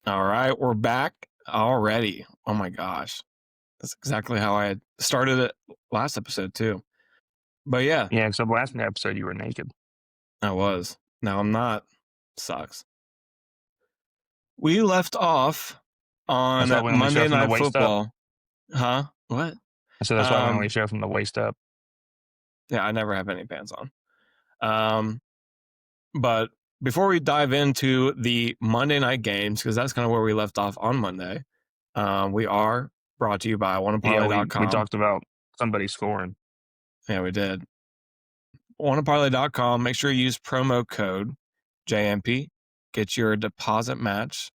All right, we're back already. Oh my gosh. That's exactly how I had started it last episode too. But yeah, Yeah, so last episode you were naked. I was. Now I'm not. Sucks. We left off That's on why we only show Monday from the Night waist up. Football. Huh? What? So that's why we only show from the waist up. Yeah, I never have any pants on. But before we dive into the Monday night games, because that's kind of where we left off on Monday, we are brought to you by Yeah, we wannaparlay.com. talked about somebody scoring. Yeah, we did. wannaparlay.com. Make sure you use promo code JMP. Get your deposit match.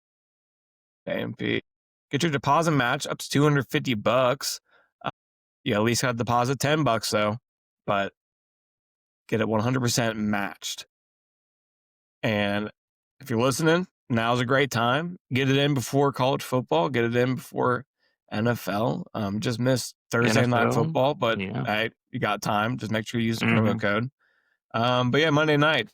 JMP. Get your deposit match up to $250. You at least got to deposit $10 though, but get it 100% matched. And if you're listening, now's a great time. Get it in before college football. Get it in before NFL. Just missed Thursday night NFL, football, but yeah. hey, you got time. Just make sure you use the promo code. But yeah, Monday night.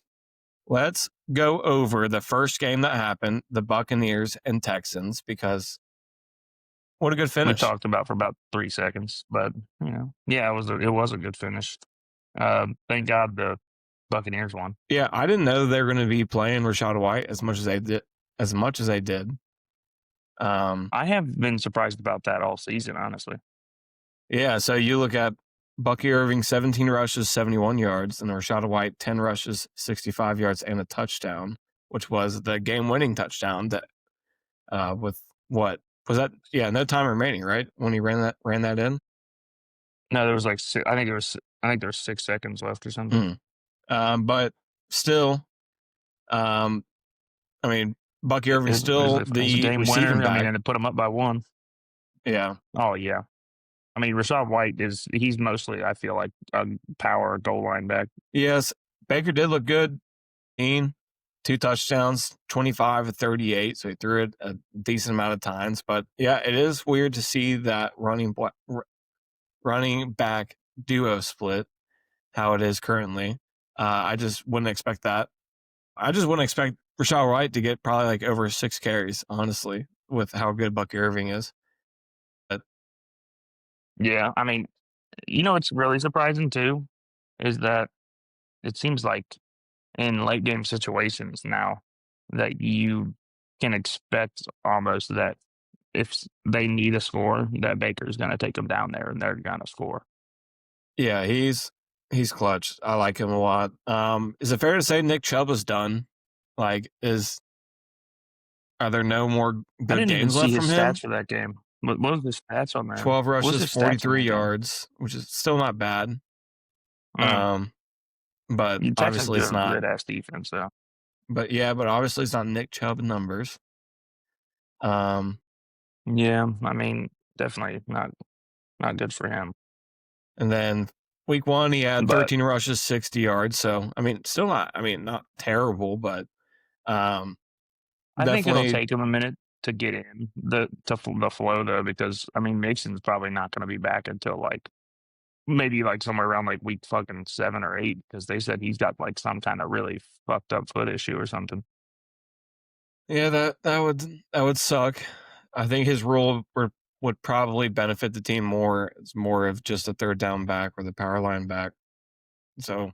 Let's go over the first game that happened, the Buccaneers and Texans, because what a good We finish. talked about for about 3 seconds, but yeah, it was a good finish. Thank God the Buccaneers won. Yeah, I didn't know they were going to be playing Rachaad White as much as they did. I have been surprised about that all season, honestly. Yeah, so you look at Bucky Irving, 17 rushes, 71 yards, and Rachaad White, 10 rushes, 65 yards, and a touchdown, which was the game-winning touchdown that with what was that? Yeah, no time remaining, right? When he ran that in. No, there was like I think there was 6 seconds left or something. But still, I mean, Bucky Irving's still it was a the game receiving winner. back. I mean, and it put them up by 1. Yeah. Oh yeah. I mean, Rachaad White he's mostly, I feel like, a power goal line back. Yes, Baker did look good. 2 touchdowns, 25 of 38, so he threw it a decent amount of times. But yeah, it is weird to see that running back duo split how it is currently. I just wouldn't expect that. I just wouldn't expect Rachaad White to get probably like over 6 carries, honestly, with how good Bucky Irving is. But Yeah, I mean, what's really surprising too is that it seems like in late game situations now that you can expect almost that if they need a score, that Baker's going to take them down there and they're going to score. yeah, he's clutch. I like him a lot. Is it fair to say Nick Chubb is done? Like, are there no more I good didn't even games see left his from him? stats for that game. What was the stats on there? 12 What was rushes, his stats on 43 that game? yards, which is still not bad. But Texans obviously do it's have a not. good ass defense, though. But obviously it's not Nick Chubb numbers. Yeah, I mean, definitely not good for him. And then week 1 he had But 13 rushes, 60 yards. So I mean, still not. I mean, not terrible, but I think it'll take him a minute to get in the flow though, because I mean Mason's probably not going to be back until like maybe like somewhere around like week fucking 7 or 8, because they said he's got like some kind of really fucked up foot issue or something. Yeah, that would suck. I think his role would probably benefit the team more. It's more of just a third down back or the power line back. So,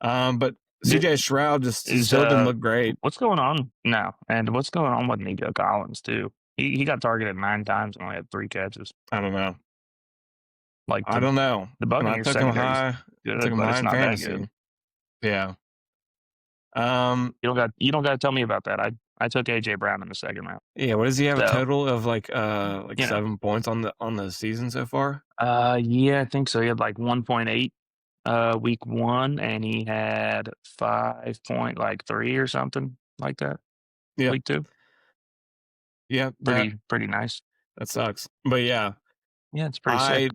but CJ Stroud just still didn't look great. What's going on now? And what's going on with Nico Collins too? He got targeted 9 times and only had 3 catches. I don't know. Like I don't know. The And I Buccaneers took him secondary is high. good, Took him but high it's in not that fantasy. good. Yeah. You don't got to tell me about that. I took AJ Brown in the second round. Yeah. What does he have a So, total of like 7 points on the season so far? Yeah, I think so. He had like 1.8 week 1, and he had 5.3 or something like that. Yeah. Week 2. Yeah. Pretty nice. That sucks. But yeah, it's pretty I sick.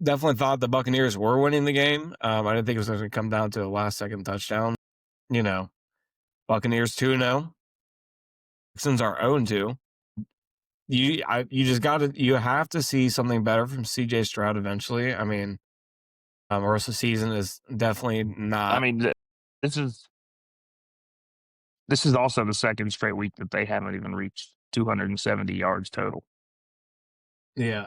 definitely thought the Buccaneers were winning the game. I didn't think it was going to come down to a last second touchdown. Buccaneers 2-0. Texans are 0-2. You have to see something better from CJ Stroud eventually. I mean, or else the season is definitely not. I mean, this is also the second straight week that they haven't even reached 270 yards total. Yeah.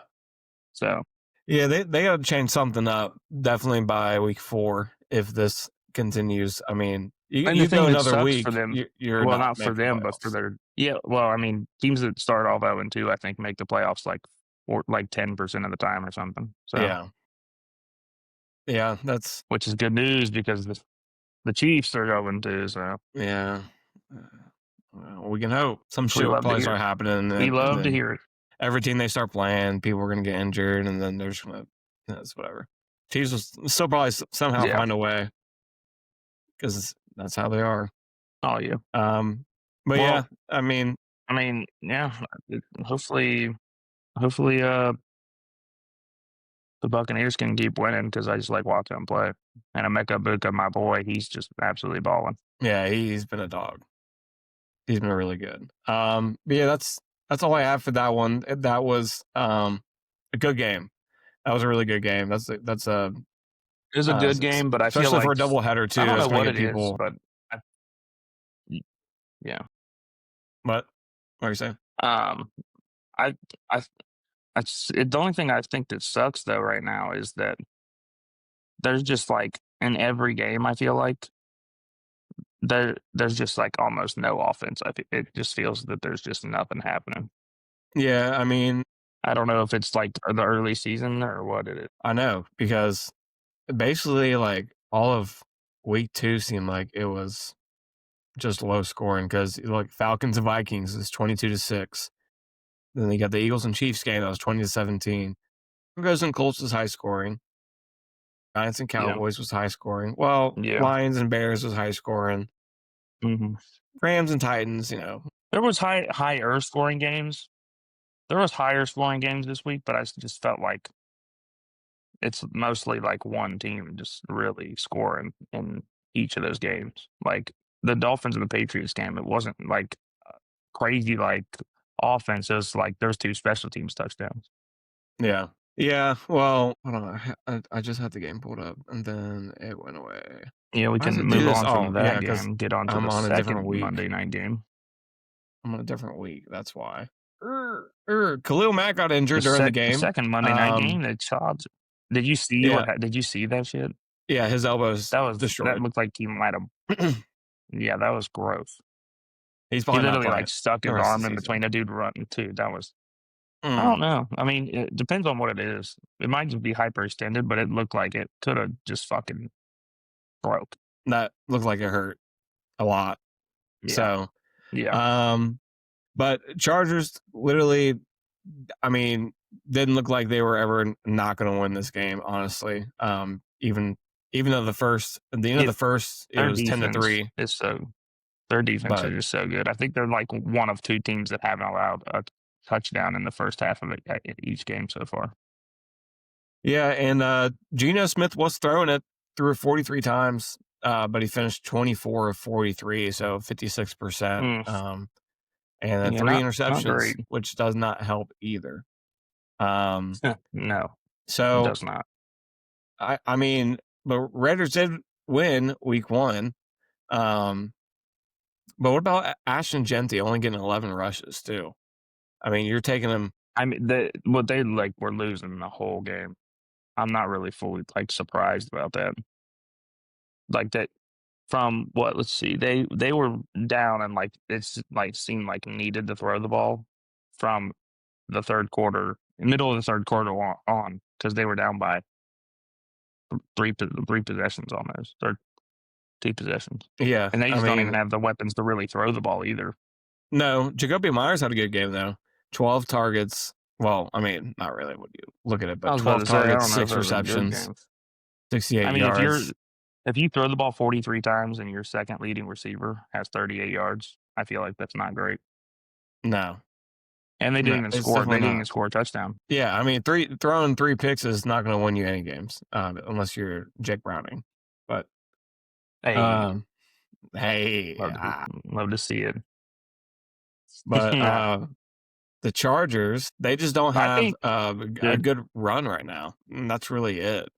So Yeah, they got to change something up definitely by week 4 if this continues. I mean, and the you go thing that another sucks for week, them, you're well, not not for making them, but for playoffs. their yeah. Well, I mean, teams that start off 0-2, I think, make the playoffs like 10% of the time or something. So, Yeah. Yeah, that's which is good news because the Chiefs are 0-2. So yeah. Uh, well, we can hope some we shit will love to probably hear start it. happening, We and love to then hear it. every team they start playing, people are gonna get injured, and then they're just gonna it's whatever. Chiefs will still probably somehow Yeah. find a way because that's how they are. Oh yeah. Um, but yeah, Well, I mean, I mean, yeah. Hopefully, the Buccaneers can keep winning because I just like watching them play. And Emeka Buka, my boy, he's just absolutely balling. yeah, he's been a dog. He's been really good. But yeah, that's all I have for that one. That was a good game. That was a really good game. That's a It was a good game, but I feel especially for like a doubleheader I too. don't It's know gonna what get it is, people. but y- yeah. What? What are you saying? Um, I, I, the only thing I think that sucks though right now is that there's just like in every game I feel like there's just like almost no offense. It just feels that there's just nothing happening. Yeah, I mean, I don't know if it's like the early season or what it is. I know because basically, like all of week 2 seemed like it was just low scoring because like Falcons and Vikings is 22-6. Then they got the Eagles and Chiefs game that was 20-17. Broncos and Colts was high scoring. Giants and Yeah, Cowboys was high scoring. Well, yeah. Lions and Bears was high scoring. Hmm. Rams and Titans, There was higher scoring games. There was higher scoring games this week, but I just felt like it's mostly like one team just really scoring in each of those games. Like the Dolphins and the Patriots game, it wasn't like crazy like offense. It was like there's two special teams touchdowns. yeah. Yeah, well, hold on. I just had the game pulled up and then it went away. Yeah, we Why does can it do move this? on from Oh, yeah, that because game. Get on to I'm the on a different second week. Monday night game. I'm on a different week. That's why. Khalil Mack got injured during the The game. second Monday night game, the Chargers. Did you see Yeah, did you see that shit? yeah, his elbow's That destroyed. looked like he might have. Yeah, that was gross. He's He probably not literally playing like stuck the his rest of arm the in season. between a dude running too. That was. I Mm, don't know. I mean, it depends on what it is. It might just be hyperextended, but it looked like it could have just fucking broke. that looked like it hurt a lot. Yeah, So, yeah. um, but Chargers literally, I mean, didn't look like they were ever not going to win this game. Honestly, even though at the end of It the first, it their was defense 10-3, is so their defense is but just so good. I think they're like one of two teams that haven't allowed a touchdown in the first half of each game so far. yeah, and Geno Smith was throwing it through 43 times, but he finished 24 of 43, so 56%. Mm, And then yeah, 3 not interceptions, great. which does not help either. Um, No, it so does not. I mean, the Raiders did win week 1. Um, but what about Ashton Genty only getting 11 rushes too? I mean, you're taking him. I mean, they like were losing the whole game. I'm not really fully like surprised about that. Like that from what? Let's see. They were down and like it's like seemed like needed to throw the ball from the third quarter, middle of the third quarter on because they were down by three possessions almost or two possessions, Yeah, and they I just don't even mean, have the weapons to really throw the ball either. no, Jacoby Myers had a good game though. 12 targets. Well, I mean, not really when you look at it, I but was about 12 to say I targets, don't know if 6 it was a good receptions, game. 68 I mean, yards. if you throw the ball 43 times and your second leading receiver has 38 yards, I feel like that's not great. No, And they didn't no, even it's score. They definitely didn't even not. score a touchdown. Yeah, I mean, throwing 3 picks is not going to win you any games, unless you're Jake Browning. But Hey, um, hey, love to see it. but Yeah, the Chargers, they just don't I have think a good, good run right now. And that's really it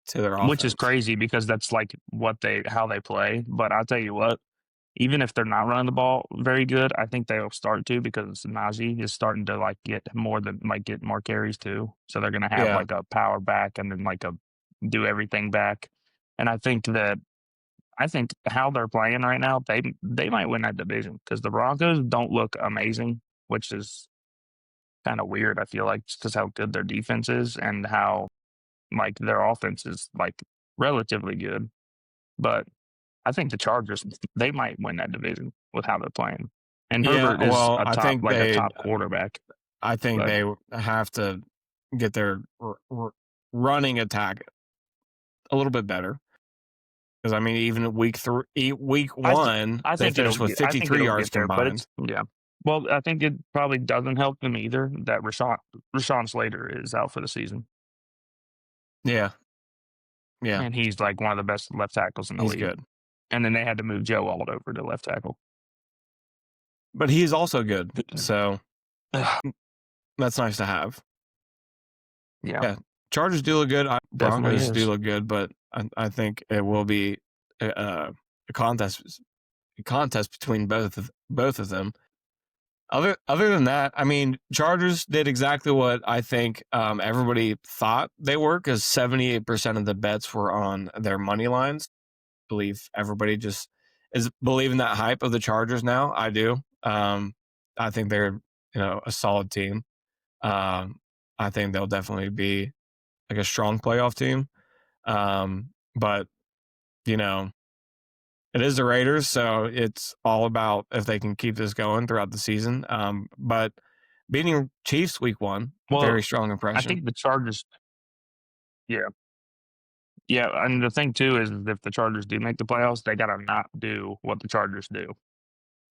to their which is offense. crazy because that's like how they play. But I'll tell you what, even if they're not running the ball very good, I think they'll start to because Najee is starting to like get more carries too. So they're gonna have Yeah. like a power back and then like a do everything back. And I think how they're playing right now, they might win that division because the Broncos don't look amazing, which is kind of weird. I feel like just because how good their defense is and how like their offense is like relatively good. But I think the Chargers they might win that division with how they're playing. And Yeah. Herbert is Well, a top quarterback. I think But they have to get their running attack a little bit better. Because I mean, even at week I th- one, they finished with I think 53 it'll yards get there. But it's combined. yeah. Well, I think it probably doesn't help them either that Rashawn Slater is out for the season. Yeah, yeah, And he's like one of the best left tackles in the he's league. good, And then they had to move Joe Alt over to left tackle. but he's also good. So Ugh, that's nice to have. yeah, Yeah, Chargers do look good. definitely Broncos do is. look good, but I think it will be a contest between both of them. Other than that, I mean, Chargers did exactly what I think everybody thought they were because 78% of the bets were on their money lines. I believe everybody just is believing that hype of the Chargers now. I do. I think they're a solid team. I think they'll definitely be like a strong playoff team. But you know, it is the Raiders, so it's all about if they can keep this going throughout the season. But beating Chiefs week one, Well, very strong I impression. think the Chargers, yeah. Yeah, and the thing too is if the Chargers do make the playoffs, they gotta not do what the Chargers do. And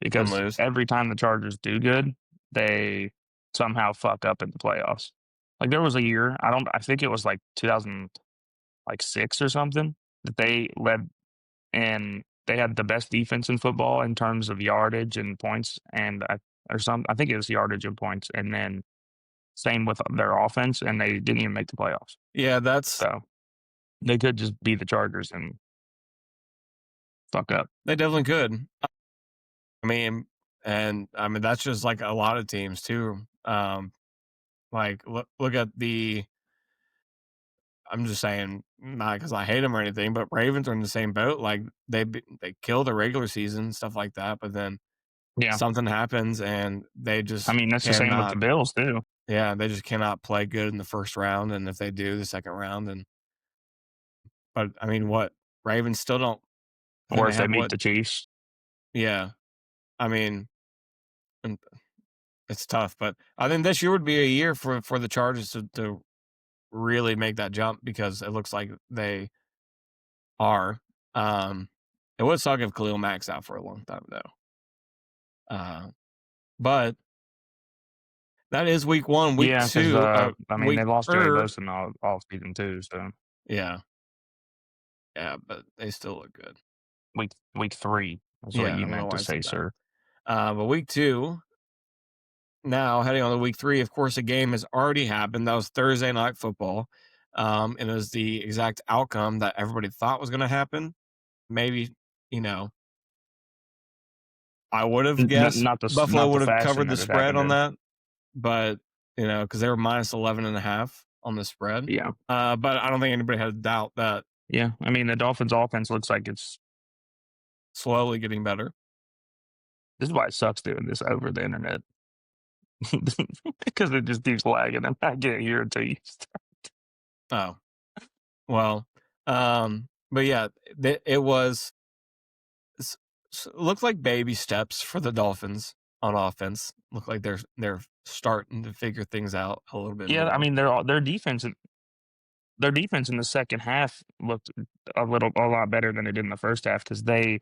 Because lose. every time the Chargers do good, they somehow fuck up in the playoffs. Like there was a year, I think it was like 2000 like 6 or something that they led and they had the best defense in football in terms of yardage and points I think it was yardage and points and then same with their offense and they didn't even make the playoffs. Yeah, that's So they could just be the Chargers and fuck up. they definitely could. I mean that's just like a lot of teams too. Like look at the. I'm just saying, not because I hate them or anything, but Ravens are in the same boat. Like they kill the regular season stuff like that, but then Yeah. something happens and they I just mean, that's the same with the cannot. Bills too. Yeah, they just cannot play good in the first round, and if they do, the second round. And but I mean, what Ravens still don't. I think Or they if they have meet what? the Chiefs. Yeah, I mean, and it's tough, but I think this year would be a year for the Chargers to really make that jump because it looks like they are. Um, it would suck if Khalil Mack's out for a long time though. But that is week one. Week Yeah, because two, I mean, week they lost Joey er, Bosa all season too, so yeah, yeah, but they still look good. week 3 is what Yeah, I you don't know meant why to I say, said that. sir. But week two, now heading on to week three, of course, a game has already happened. That was Thursday night football. And it was the exact outcome that everybody thought was going to happen. Maybe, you know, I would have guessed Buffalo Not the would have fashion covered the that it spread happened on in. that, but, because they were minus 11.5 on the spread. Yeah. But I don't think anybody had a doubt that Yeah, I mean, the Dolphins' offense looks like it's slowly getting better. this is why it sucks doing this over the internet because it just keeps lagging and I can't hear it until you start. Oh, well, but yeah, it was s- looked like baby steps for the Dolphins on offense. Look like they're starting to figure things out a little bit Yeah, I more. mean, their defense in the second half looked a lot better than it did in the first half because they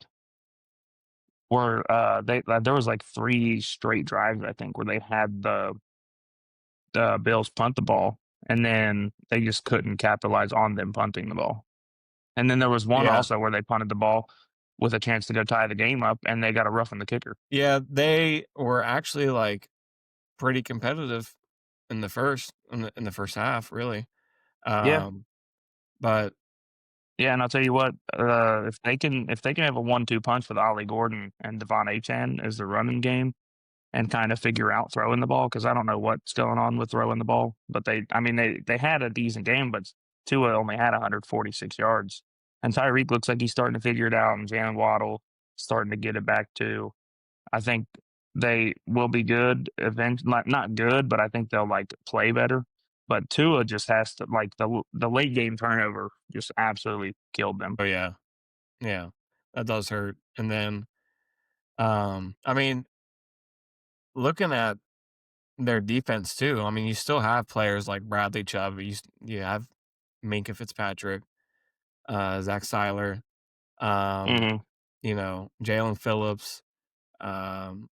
were they there was like 3 straight drives I think where they had the Bills punt the ball and then they just couldn't capitalize on them punting the ball. And then there was one Yeah, also where they punted the ball with a chance to go tie the game up and they got a rough in the kicker. yeah, they were actually like pretty competitive in the first half, really. Yeah. Um, but Yeah, and I'll tell you what, if they can have a 1-2 punch with Ollie Gordon and Devon Achane as the running game and kind of figure out throwing the ball, because I don't know what's going on with throwing the ball, but they had a decent game, but Tua only had 146 yards, and Tyreek looks like he's starting to figure it out, and Jalen Waddle starting to get it back too. I think they will be good eventually, like, not good, but I think they'll, like, play better. But Tua just has to, like, the late game turnover just absolutely killed them. Oh yeah, yeah, that does hurt. And then, I mean, looking at their defense too. I mean, you still have players like Bradley Chubb. You have Minka Fitzpatrick, Zach Seiler, um, Mhm. Jalen Phillips.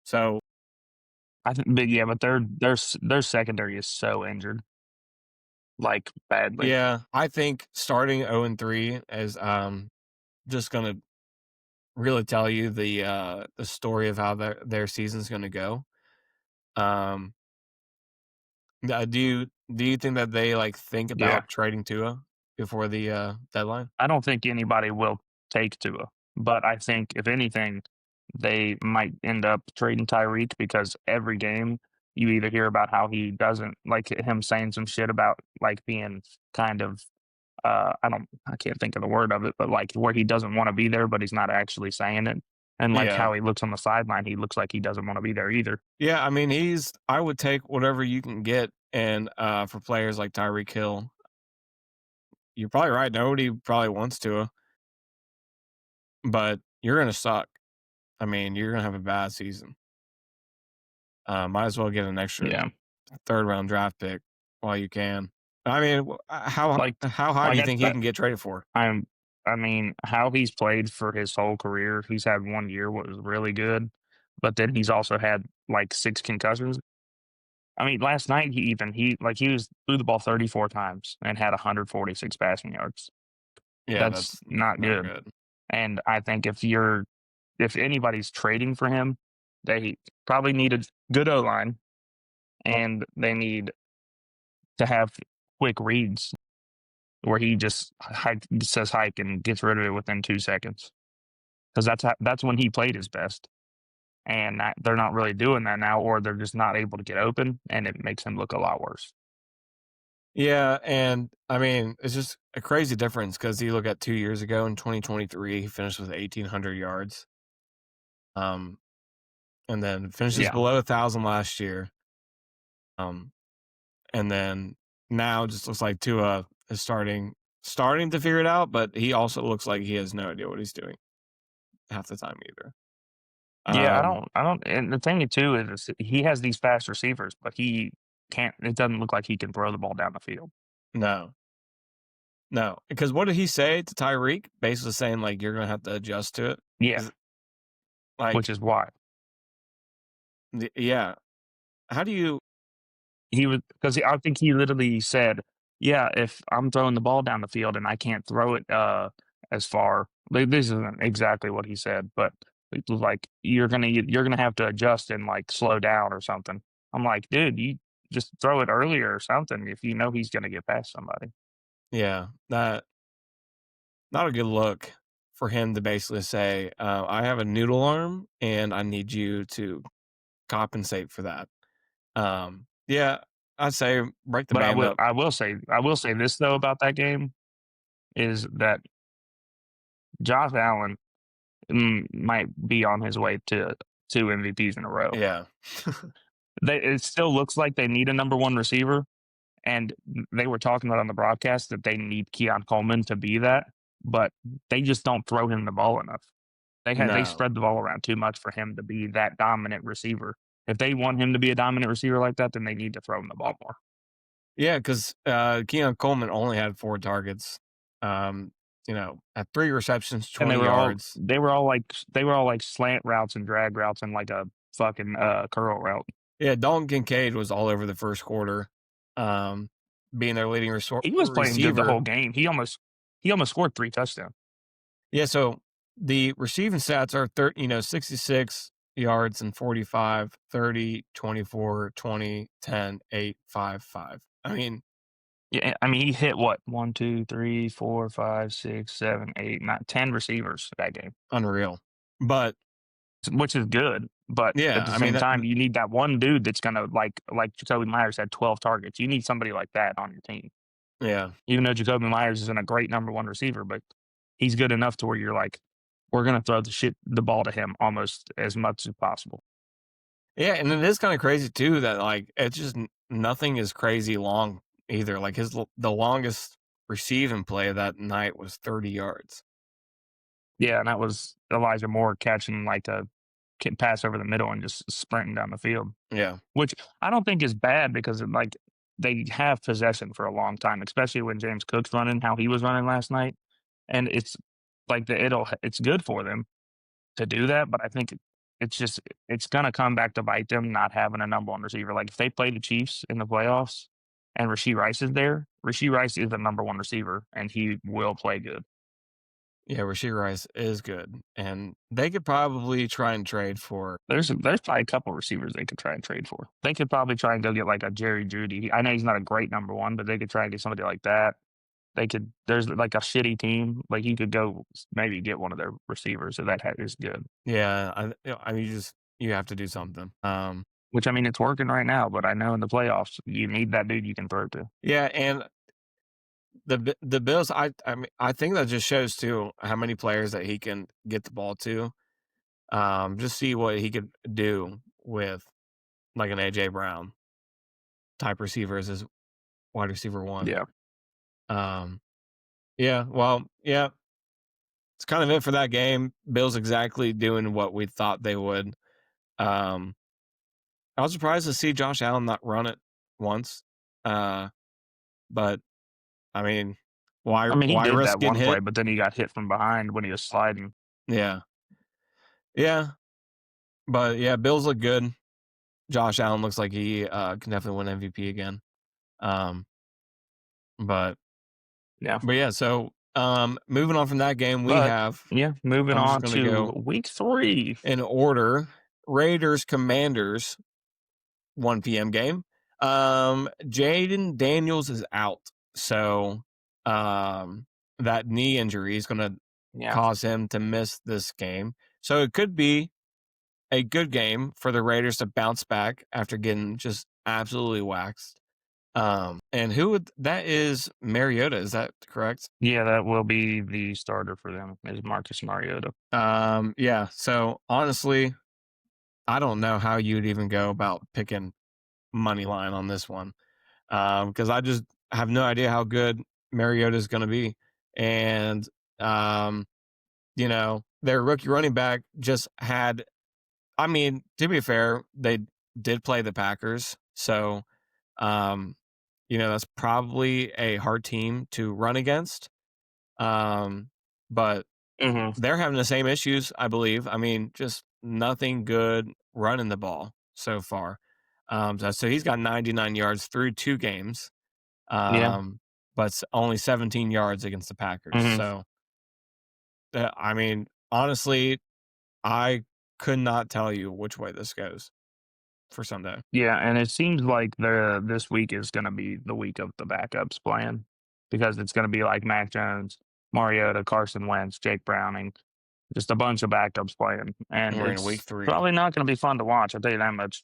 So I think but yeah, but their secondary is so injured, like, badly. yeah, I think starting 0-3 is just gonna really tell you the story of how their season's gonna go. Um, do you think that they like think Yeah. about trading Tua before the deadline? I don't think anybody will take Tua, but I think if anything, they might end up trading Tyreek because every game you either hear about how he doesn't like him saying some shit about like being kind of I can't think of the word of it, but like where he doesn't want to be there, but he's not actually saying it. And like Yeah. how he looks on the sideline, he looks like he doesn't want to be there either. Yeah, I mean, I would take whatever you can get, and, for players like Tyreek Hill, you're probably right, nobody probably wants to, but you're gonna suck. I mean, you're gonna have a bad season. Might as well get an extra Yeah. 3rd round draft pick while you can. I mean, Like how high do like you think he can get traded for? I'm I mean, how he's played for his whole career, he's had 1 year was really good, but then he's also had, like, 6 concussions. I mean, last night he was threw the ball 34 times and had 146 passing yards. Yeah, That's that's not not good, good. and I think if anybody's trading for him, they probably need a good O-line, and they need to have quick reads where he just says hike and gets rid of it within 2 seconds. 'Cause that's when he played his best, and they're not really doing that now, or they're just not able to get open, and it makes him look a lot worse. Yeah, and, I mean, it's just a crazy difference because you look at 2 years ago in 2023, he finished with 1,800 yards, um, and then finishes Yeah. below 1,000 last year. Um, and then now it just looks like Tua is starting to figure it out, but he also looks like he has no idea what he's doing half the time either. Yeah, Um, I don't and the thing too is he has these fast receivers, but he can't it doesn't look like he can throw the ball down the field. no, no, because what did he say to Tyreek? Basically saying like you're gonna have to adjust to it. Yeah, Is which like, is why. yeah. How do you? He was because I think he literally said, "Yeah, if I'm throwing the ball down the field and I can't throw it, as far." Like, this isn't exactly what he said, but it was like, "You're gonna have to adjust and, like, slow down or something." I'm like, "Dude, you just throw it earlier or something if you know he's gonna get past somebody." Yeah, that not a good look for him to basically say, "I have a noodle arm, and I need you to compensate for that." Yeah, I'd say break the But band up. I will say this, though, about that game is that Josh Allen, might be on his way to 2 MVPs in a row. Yeah. It still looks like they need a number 1 receiver, and they were talking about on the broadcast that they need Keon Coleman to be that, but they just don't throw him the ball enough. They No. spread the ball around too much for him to be that dominant receiver. If they want him to be a dominant receiver like that, then they need to throw him the ball more. Yeah, 'cause, Keon Coleman only had 4 targets, had 3 receptions, And 20 yards. they were all like slant routes and drag routes and like a fucking curl route. Yeah, Dalton Kincaid was all over the first quarter, um, being their leading He was playing good the receiver. whole game. He almost scored 3 touchdowns. Yeah, so the receiving stats are 66 yards and 45, 30, 24, 20, 10, 8, 5, 5. I mean, Yeah, I mean, he hit what? 1, 2, 3, 4, 5, 6, 7, 8, 9, 10 receivers that game, Unreal. But which is good. But yeah, at the I mean same that. time, you need that one dude that's gonna like Jacoby Myers had 12 targets. You need somebody like that on your team. Yeah, Even though Jacoby Myers isn't a great number one receiver, but he's good enough to where you're like, we're gonna throw the ball to him almost as much as possible. yeah, and it is kind of crazy too that like it's just nothing is crazy long either. Like the longest receiving play of that night was 30 yards. Yeah, and that was Elijah Moore catching like a pass over the middle and just sprinting down the field, Yeah, which I don't think is bad because like they have possession for a long time, especially when James Cook's running how he was running last night, and it's like it's good for them to do that, but I think it's just it's gonna come back to bite them not having a number one receiver. Like if they play the Chiefs in the playoffs and Rasheed Rice is there, Rasheed Rice is the number one receiver and he will play good. yeah, Rasheed Rice is good, and they could probably try and trade for. There's probably a couple receivers they could try and trade for. They could probably try and go get like a Jerry Judy. I know he's not a great number one, but they could try and get somebody like that. They could. There's like a shitty team. Like you could go maybe get one of their receivers if is good. Yeah, I mean, you have to do something. Which I mean, it's working right now, but I know in the playoffs you need that dude you can throw to. Yeah, and the Bills, I mean, I think that just shows too how many players that he can get the ball to. Just see what he could do with like an AJ Brown type receiver as his wide receiver one. Yeah. Um, yeah, well, yeah, it's kind of it for that game. Bills exactly doing what we thought they would. Um, I was surprised to see Josh Allen not run it once. Uh, but I mean, I mean, he why did risk that getting one play, hit? but then he got hit from behind when he was sliding. Yeah, yeah, but yeah, Bills look good. Josh Allen looks like he can definitely win MVP again. Um, but Yeah. yeah, so moving on from that game, we But have. yeah, moving I'm just on gonna to go week 3. in order. Raiders Commanders 1 p.m. game. Jaden Daniels is out, so that knee injury is going to Yeah. cause him to miss this game. So it could be a good game for the Raiders to bounce back after getting just absolutely waxed. And who would that is Mariota? Is that correct? Yeah, that will be the starter for them is Marcus Mariota. Yeah. So honestly, I don't know how you'd even go about picking money line on this one. Because I just have no idea how good Mariota is going to be. And, um, their rookie running back just had, I mean, to be fair, they did play the Packers. So, um, that's probably a hard team to run against. But Mhm. they're having the same issues, I believe. I mean, just nothing good running the ball so far. So he's got 99 yards through 2 games. Yeah. But only 17 yards against the Packers. Mhm. So, I mean, honestly, I could not tell you which way this goes for Sunday. Yeah, and it seems like this week is gonna be the week of the backups playing because it's gonna be like Mac Jones, Mariota, Carson Wentz, Jake Browning, just a bunch of backups playing, And and we're in week it's 3. probably not gonna be fun to watch, I'll tell you that much.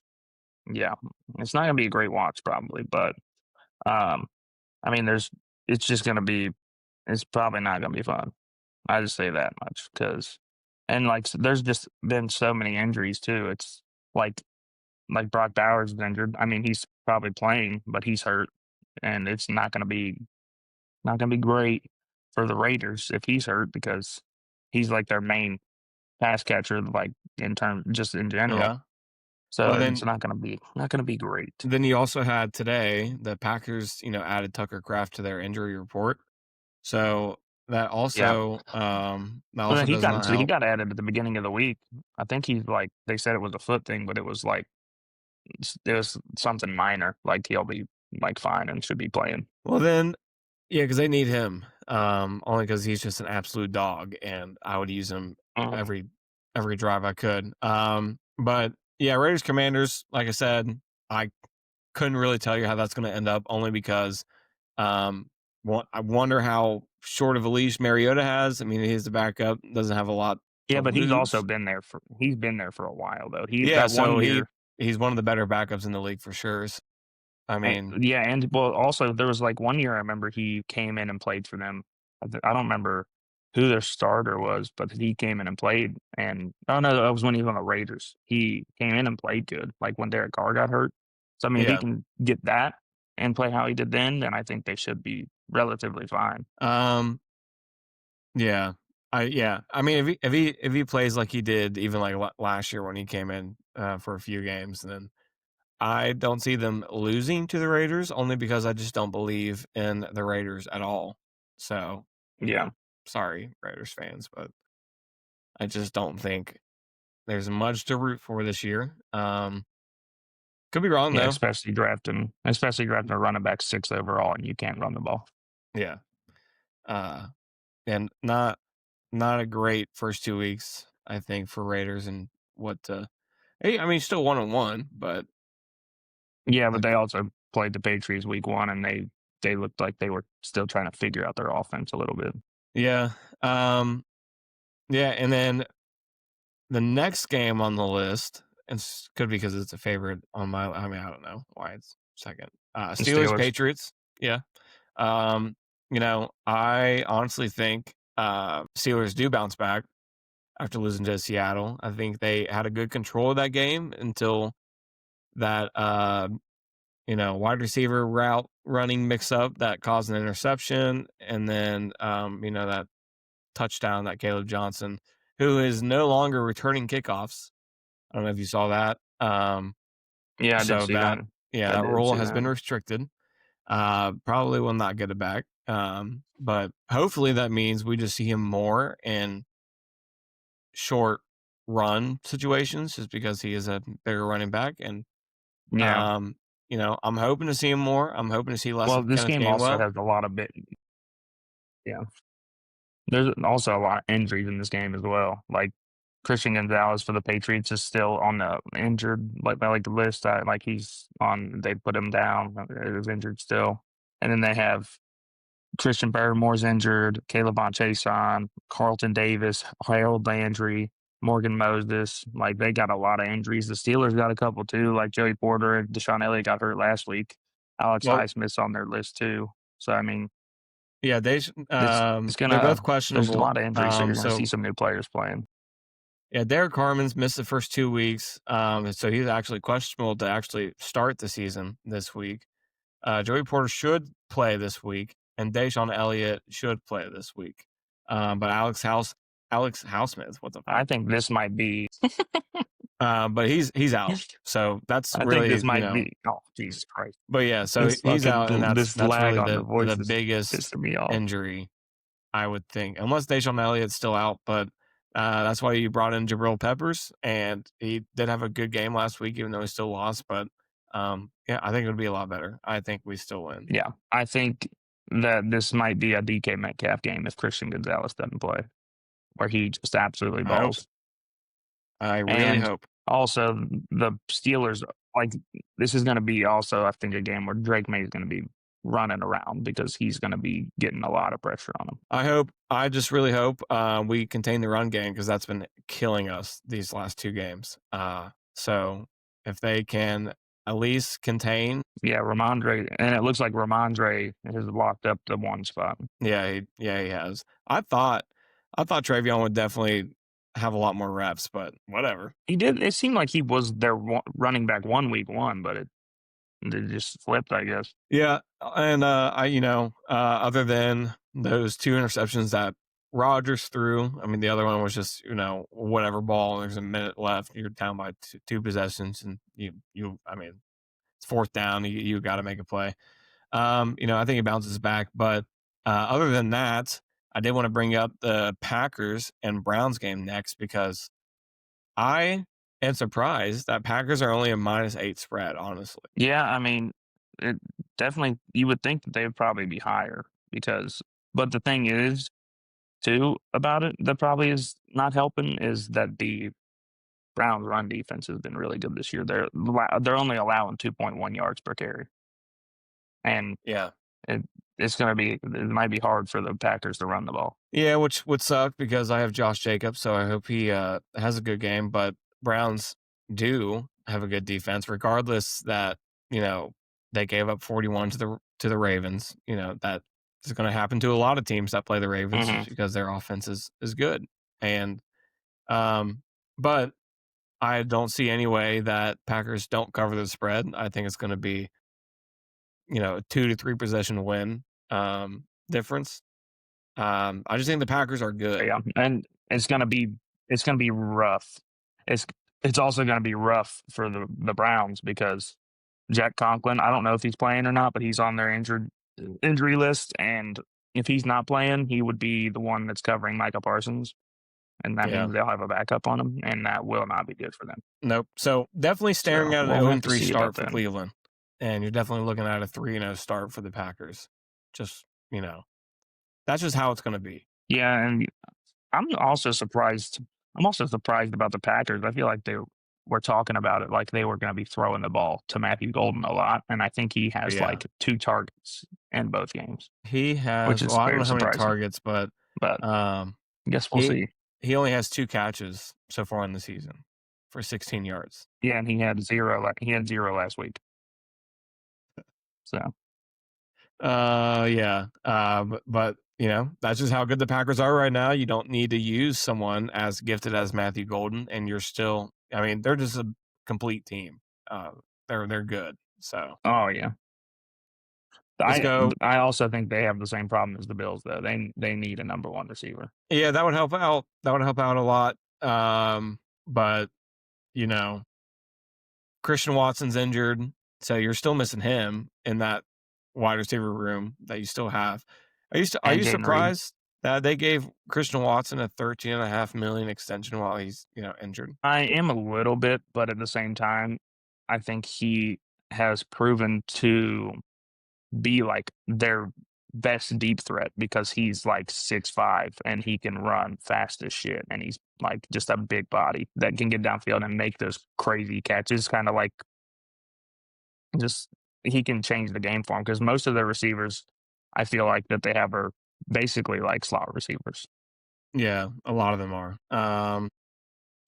Yeah, it's not gonna be a great watch probably, but, um, I mean, it's just gonna be it's probably not gonna be fun. I just say that much because and, like, there's just been so many injuries too, it's like Brock Bowers is injured. I mean, he's probably playing, but he's hurt, and it's not gonna be great for the Raiders if he's hurt because he's like their main pass catcher, like in term just in general. Yeah. So Well, it's then not gonna be great. then you also had today the Packers, added Tucker Kraft to their injury report. So Yeah. that Well, also does not he help. got added at the beginning of the week. I think he's like they said it was a foot thing, but it was like it was something minor. Like he'll be like fine and should be playing. Well, then, yeah, because they need him. Only because he's just an absolute dog, and I would use him Mhm. every drive I could. But yeah, Raiders Commanders, like I said, I couldn't really tell you how that's going to end up, only because I wonder how short of a leash Mariota has. I mean, he's the backup, doesn't have a lot to Yeah, but lose. he's been there for a while though. He Yeah, that one so year. he's one of the better backups in the league for sure. I And mean, yeah, and well, also there was like one year I remember he came in and played for them. I don't remember who their starter was, but he came in and played. And oh no, that was when he was on the Raiders. He came in and played good, like when Derek Carr got hurt. So I mean, if he yeah. can get that and play how he did then I think they should be relatively fine. Um, yeah. I mean, if he plays like he did even like last year when he came in for a few games, then I don't see them losing to the Raiders only because I just don't believe in the Raiders at all. So, Yeah, sorry, Raiders fans, but I just don't think there's much to root for this year. Could be wrong yeah, though. especially drafting a running back 6th overall, and you can't run the ball. Yeah. Uh, and not a great first 2 weeks, I think, for Raiders and what. Hey, I mean, still 1-1, but Yeah, but like, they also played the Patriots week 1, and they looked like they were still trying to figure out their offense a little bit. yeah, yeah. And then the next game on the list, and could be because it's a favorite on my. I mean, I don't know why it's second. The Steelers Steelers. Patriots. Yeah. Um, I honestly think Steelers do bounce back after losing to Seattle. I think they had a good control of that game until that wide receiver route running mix up that caused an interception, and then that touchdown that Caleb Johnson, who is no longer returning kickoffs. I don't know if you saw that. Yeah, I did So see that. I that did rule see has that. been restricted. Probably will not get it back. But hopefully that means we just see him more in short run situations, just because he is a bigger running back. And Yeah. I'm hoping to see him more. I'm hoping to see less Well, of this Kenneth game also Gainwell. has a lot of bit. Yeah. There's also a lot of injuries in this game as well. Like Christian Gonzalez for the Patriots is still on the injured like the list. Like he's on. They put him down. He was injured still, and then they have Christian Barrymore's injured, Caleb on Chason, Carlton Davis, Harold Landry, Morgan Moses. Like they got a lot of injuries. The Steelers got a couple too, like Joey Porter and Deshaun Elliott got hurt last week. Alex Well, Highsmith's on their list too. So I mean, yeah, it's they're gonna both there's a questionable. lot of injuries, so you're gonna see So some new players playing. yeah, Derek Carmen's missed the first 2 weeks. So he's actually questionable to actually start the season this week. Joey Porter should play this week, and Deshaun Elliott should play this week. But Alex Housesmith, what the fuck? I think this might be. But he's out. So that's I think really, this might be. Oh Jesus Christ! but yeah, so This he's fucking out, and that's this that's lag really on the the voice is biggest pissing me off. injury, I would think, unless Deshaun Elliott's still out. But that's why you brought in Jabril Peppers, and he did have a good game last week, even though he still lost. But yeah, I think it would be a lot better. I think we still win. Yeah, I think that this might be a DK Metcalf game if Christian Gonzalez doesn't play, where he just absolutely I hope. balls. I really And hope. also the Steelers, like this is going to be also I think a game where Drake May is going to be running around because he's going to be getting a lot of pressure on him. I hope. I just really hope we contain the run game, because that's been killing us these last 2 games. So if they can at least contain, Yeah, Ramondre, and it looks like Ramondre has locked up the one spot. he has. I thought Travion would definitely have a lot more reps, but whatever. He did. It seemed like he was their running back week 1, but it just flipped, I guess. Yeah, and other than those 2 interceptions that Rodgers threw, I mean, the other one was just whatever ball. There's a minute left. You're down by two possessions, and I mean, it's fourth down. You got to make a play. I think he bounces back, but other than that, I did want to bring up the Packers and Browns game next, because I am surprised that Packers are only a -8 spread. Honestly, Yeah, I mean, it definitely you would think that they would probably be higher because but the thing is too about it that probably is not helping is that the Browns run defense has been really good this year. They're only allowing 2.1 yards per carry. And yeah. it, it might be hard for the Packers to run the ball. Yeah, which would suck because I have Josh Jacobs, so I hope he has a good game. But Browns do have a good defense, regardless that you know they gave up 41 to the Ravens. That is going to happen to a lot of teams that play the Ravens Hmm. just because their offense is good. And um, but I don't see any way that Packers don't cover the spread. I think it's going to be a 2 to 3 possession win difference. I just think the Packers are good. Yeah, and it's gonna be rough. It's it's also gonna be rough for the Browns because Jack Conklin, I don't know if he's playing or not, but he's on their injury list, and if he's not playing, he would be the one that's covering Micah Parsons, and that Yeah. means they'll have a backup on him, and that will not be good for them. Nope. So definitely staring So at an we'll 0 have to 3 see about start for that. Cleveland. And you're definitely looking at a 3-0 start for the Packers. Just, that's just how it's going to be. Yeah, and I'm also surprised. I'm also surprised about the Packers. I feel like they were talking about it like they were going to be throwing the ball to Matthew Golden a lot, and I think he has Yeah. like 2 targets in both games, He which has, well, is I don't very know how many surprising. targets, but But um, I guess we'll he see. he only has 2 catches so far in the season for 16 yards. Yeah, and he had zero. He had zero last week. So Yeah. But that's just how good the Packers are right now. You don't need to use someone as gifted as Matthew Golden, and you're still. I mean, they're just a complete team. Uh, they're good. So oh yeah. just go. I also think they have the same problem as the Bills though. They need a number one receiver. Yeah, that would help out. That would help out a lot. But you know, Christian Watson's injured, so you're still missing him in that wide receiver room that you still have. Are And you Jaden Reed. surprised that they gave Christian Watson a 13.5 million extension while he's injured? I am a little bit, but at the same time, I think he has proven to be like their best deep threat because he's like 6'5" and he can run fast as shit. And he's like just a big body that can get downfield and make those crazy catches. Kind of like just he can change the game for him because most of the receivers I feel like that they have are basically like slot receivers. Yeah, a lot of them are.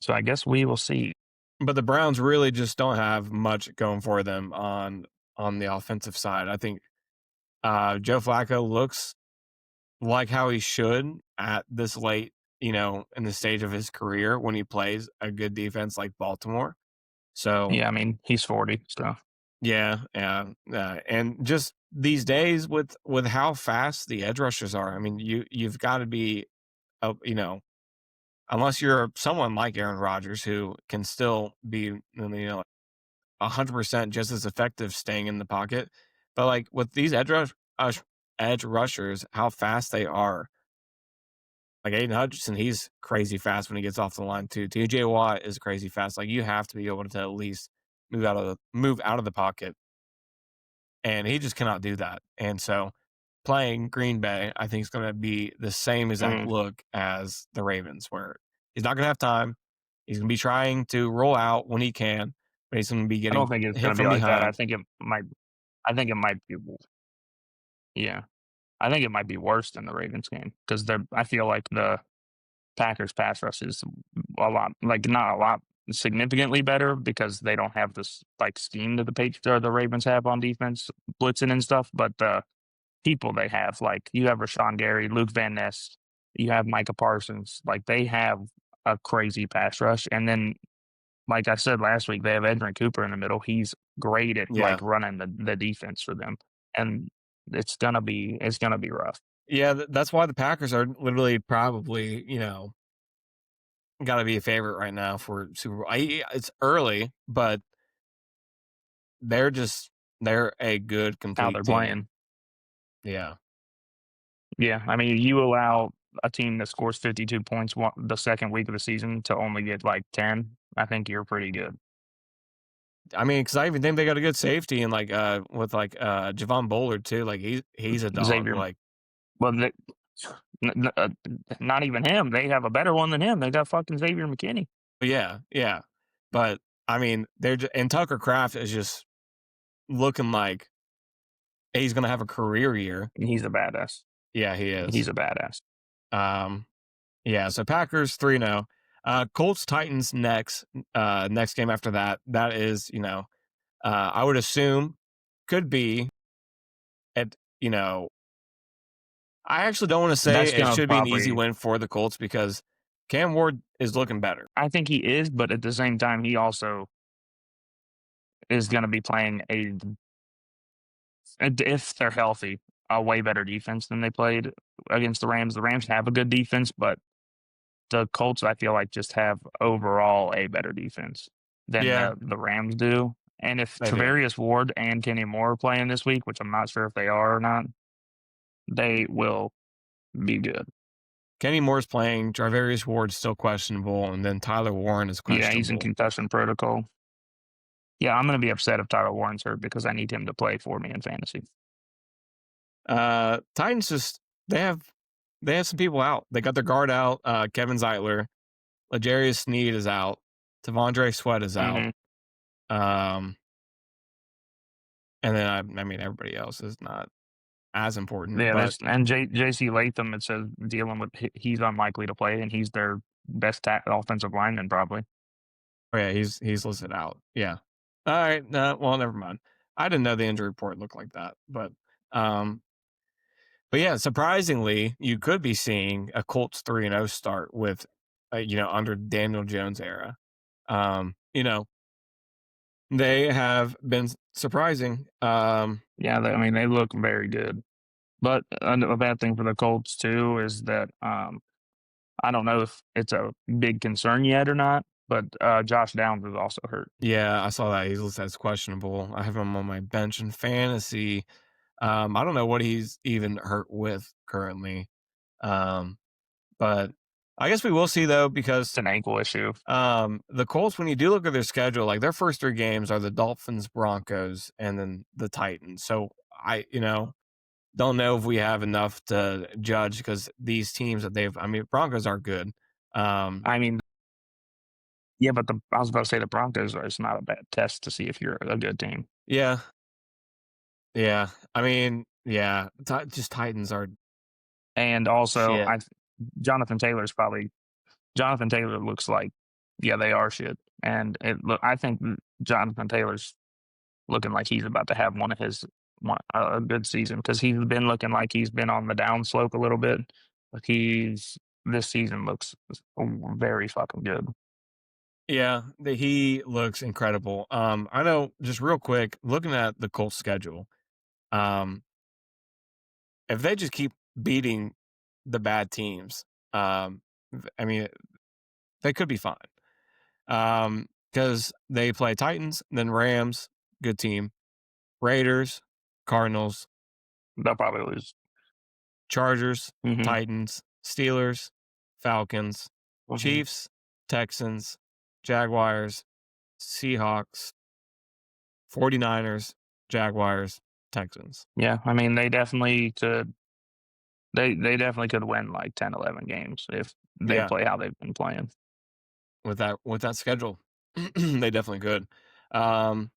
So I guess we will see. But the Browns really just don't have much going for them on the offensive side. I think Joe Flacco looks like how he should at this late, in the stage of his career when he plays a good defense like Baltimore. So Yeah, I mean he's 40, so yeah, and just these days with how fast the edge rushers are. I mean, you've got to be, unless you're someone like Aaron Rodgers who can still be, 100% just as effective staying in the pocket. But like with these edge rushers, how fast they are. Like Aiden Hutchinson, he's crazy fast when he gets off the line too. TJ Watt is crazy fast. Like you have to be able to at least move out of the pocket, and he just cannot do that. And so playing Green Bay, I think is going to be the same exact mm, look as the Ravens, where he's not going to have time. He's going to be trying to roll out when he can, but he's going to be I don't getting think it's hit going to be from like that. behind. I think it might be. Yeah, I think it might be worse than the Ravens game because they're. I feel like the Packers pass rush is a lot, like not a lot, significantly better because they don't have this like scheme that the Patriots or the Ravens have on defense, blitzing and stuff. But the people they have, like you have Rashawn Gary, Luke Van Ness, you have Micah Parsons, like they have a crazy pass rush, and then like I said last week, they have Edrin Cooper in the middle. He's great at like Yeah. running the defense for them, and it's gonna be rough. Yeah, that's why the Packers are literally probably, got to be a favorite right now for Super Bowl. It's early, but they're just they're a good How complete they're team. playing. Yeah. Yeah, I mean, you allow a team that scores 52 points the second week of the season to only get like 10. I think you're pretty good. I mean, because I even think they got a good safety and like with like Javon Bullard too. Like he's a dog. Xavier, Like well, not even him. They have a better one than him. They got fucking Xavier McKinney. yeah, yeah. But I mean, and Tucker Craft is just looking like He's going to have a career year. He's a badass. Yeah, he He's is. a badass. Um, yeah, so Packers 3-0. Colts Titans next game after that. That is, I would assume could be at, I actually don't want to say That's it gonna should be an easy probably. win for the Colts because Cam Ward is looking better. I think he is, but at the same time, he also is gonna be playing if they're healthy, a way better defense than they played against the Rams. The Rams have a good defense, but the Colts, I feel like, just have overall a better defense than Yeah, the Rams do. And if they do. Travarius Ward and Kenny Moore are playing this week, which I'm not sure if they are or not, they will be good. Kenny Moore's playing. Jarvarius Ward's still questionable, and then Tyler Warren is Yeah, he's in questionable. concussion protocol. Yeah, I'm going to be upset if Tyler Warren's hurt because I need him to play for me in fantasy. Titans just they have some people out. They got their guard out. Kevin Zeitler, L'Jarius Sneed is out. Tavondre Sweat is out. Hmm. Um, and then I mean everybody else is not as important, Yeah, but there's and J.C. Latham. It says dealing with he's unlikely to play, and he's their best offensive lineman probably. oh yeah, he's listed out. Yeah. All right. No, well, never mind. I didn't know the injury report looked like that, um, but yeah, surprisingly, you could be seeing a Colts 3-0 start with, under Daniel Jones era. They have been surprising. Yeah, I mean they look very good. But a bad thing for the Colts too is that I don't know if it's a big concern yet or not. But Josh Downs is also hurt. Yeah, I saw that he's listed as questionable. I have him on my bench in fantasy. I don't know what he's even hurt with currently. Um, but I guess we will see though, because It's an ankle issue. the Colts, when you do look at their schedule, like their first three games are the Dolphins, Broncos, and then the Titans. So don't know if we have enough to judge because these teams that Broncos are good. Um, I mean, yeah, but I was about to say the Broncos are. It's not a bad test to see if you're a good team. yeah, yeah. I mean, yeah, just Titans are And also, shit. Jonathan Taylor's probably Jonathan Taylor looks like, yeah, they are shit. And I think Jonathan Taylor's looking like he's about to have a good season because he's been looking like he's been on the downslope a little bit. But this season looks very fucking good. Yeah, he looks incredible. I know. Just real quick, looking at the Colts schedule, um, if they just keep beating the bad teams, I mean, they could be fine. Because they play Titans, then Rams, good team, Raiders, Cardinals, They'll probably lose. Chargers, Hmm. Titans, Steelers, Falcons, Hmm. Chiefs, Texans, Jaguars, Seahawks, 49ers, Jaguars, Texans. Yeah, I mean they definitely could. They definitely could win like 10, 11 games if they Yeah, play how they've been playing. with that schedule, they definitely could. Um,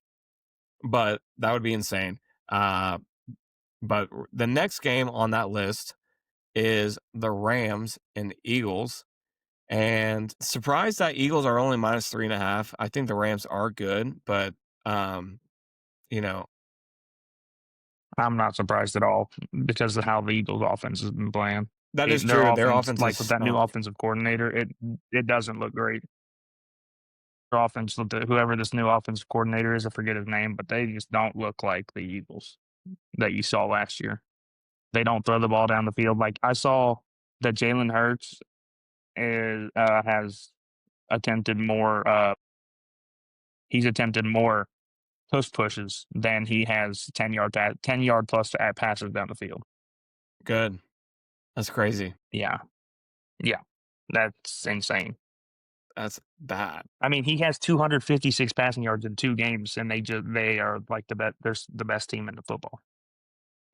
but that would be insane. Uh, but the next game on that list is the Rams and Eagles. And surprised that Eagles are only -3.5. I think the Rams are good, but um, you know, I'm not surprised at all because of how the Eagles' offense has been playing. that is Their true. Their offense, offense is like with that new stunk. offensive coordinator, it doesn't look great. Their offense, whoever this new offensive coordinator is, I forget his name, but they just don't look like the Eagles that you saw last year. They don't throw the ball down the field. Like I saw that Jalen Hurts has attempted more. He's attempted more pushes than he has 10-yard plus passes down the field. Good. That's crazy. Yeah, yeah, that's insane. That's bad. I mean, he has 256 passing yards in 2 games, and they are like the best. They're the best team in the football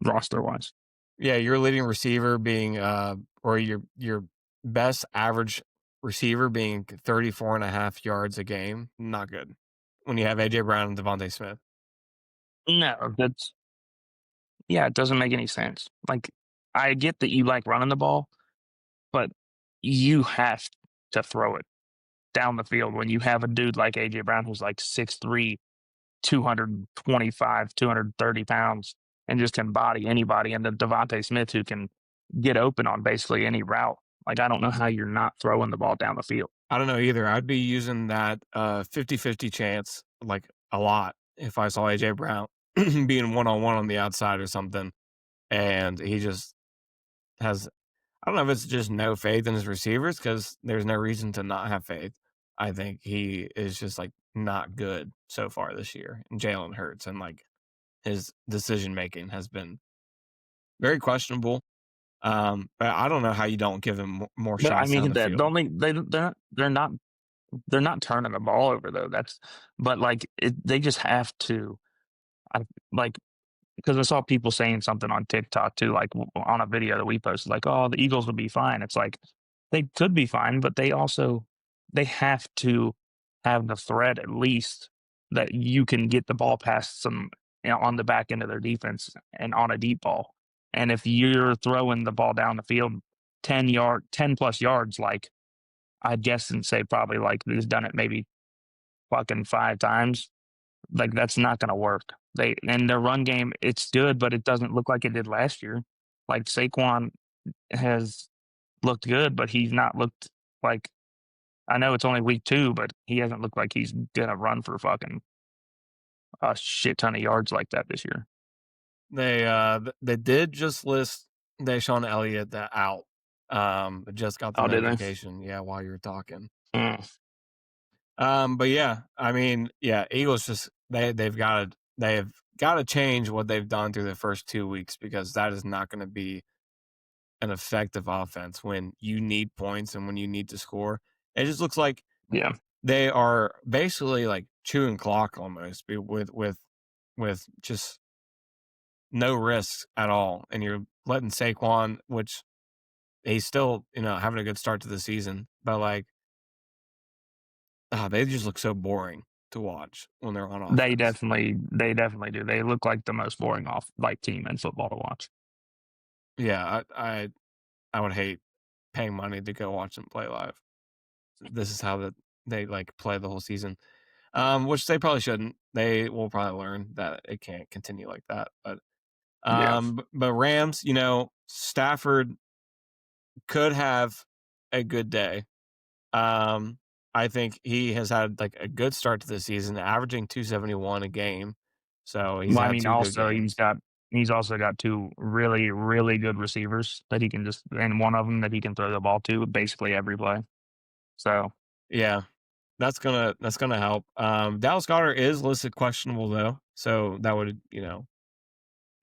roster wise. Yeah, your leading receiver being or your best average receiver being 34.5 yards a game. Not good. When you have AJ Brown and Devontae Smith. No, that's Yeah, it doesn't make any sense. Like, I get that you like running the ball, but you have to throw it down the field when you have a dude like AJ Brown who's like 6'3", 225, 230 pounds, and just can body anybody, and then Devontae Smith who can get open on basically any route. Like, I don't know how you're not throwing the ball down the field. I don't know either. I'd be using that 50-50 chance like a lot if I saw AJ Brown being one on one on the outside or something, and he just has. I don't know if it's just no faith in his receivers because there's no reason to not have faith. I think he is just like not good so far this year, and Jalen Hurts, and like his decision making has been very questionable. But I don't know how you don't give him more But I shots down mean, the that the field. only they're not turning the ball over though. That's but like they just have to. I like because I saw people saying something on TikTok too, like on a video that we posted, like, "Oh, the Eagles will be fine." It's like they could be fine, but they have to have the threat at least that you can get the ball past some on the back end of their defense and on a deep ball. And if you're throwing the ball down the field 10 plus yards, like I'd guess and say probably like he's done it maybe fucking 5 times, like, that's not gonna work. They and their run game, it's good, but it doesn't look like it did last year. Like, Saquon has looked good, but he's not looked like I know it's only week 2, but he hasn't looked like he's gonna run for fucking a shit ton of yards like that this year. They did just list Deshaun Elliott that out. Just got the Oh, did they? notification. Yeah, while you were talking. Mm, But yeah, I mean, yeah, Eagles just they've got to change what they've done through the first 2 weeks because that is not going to be an effective offense when you need points and when you need to score. It just looks like yeah. they are basically like chewing clock almost with just no risks at all, and you're letting Saquon, which he's still having a good start to the season, but like they just look so boring to watch when they're on offense. They definitely do. They look like the most boring off like team in football to watch. Yeah, I would hate paying money to go watch them play live. This is how they like play the whole season, which they probably shouldn't. They will probably learn that it can't continue like that. But Yeah. Rams, Stafford could have a good day. Um, I think he has had like a good start to the season, averaging 271 a game. So he's Well, I had mean, 2 good also games. he's also got 2 really, really good receivers that he can just and one of them that he can throw the ball to basically every play. So, Yeah, that's gonna help. Dallas Goedert is listed questionable though, so that would yeah,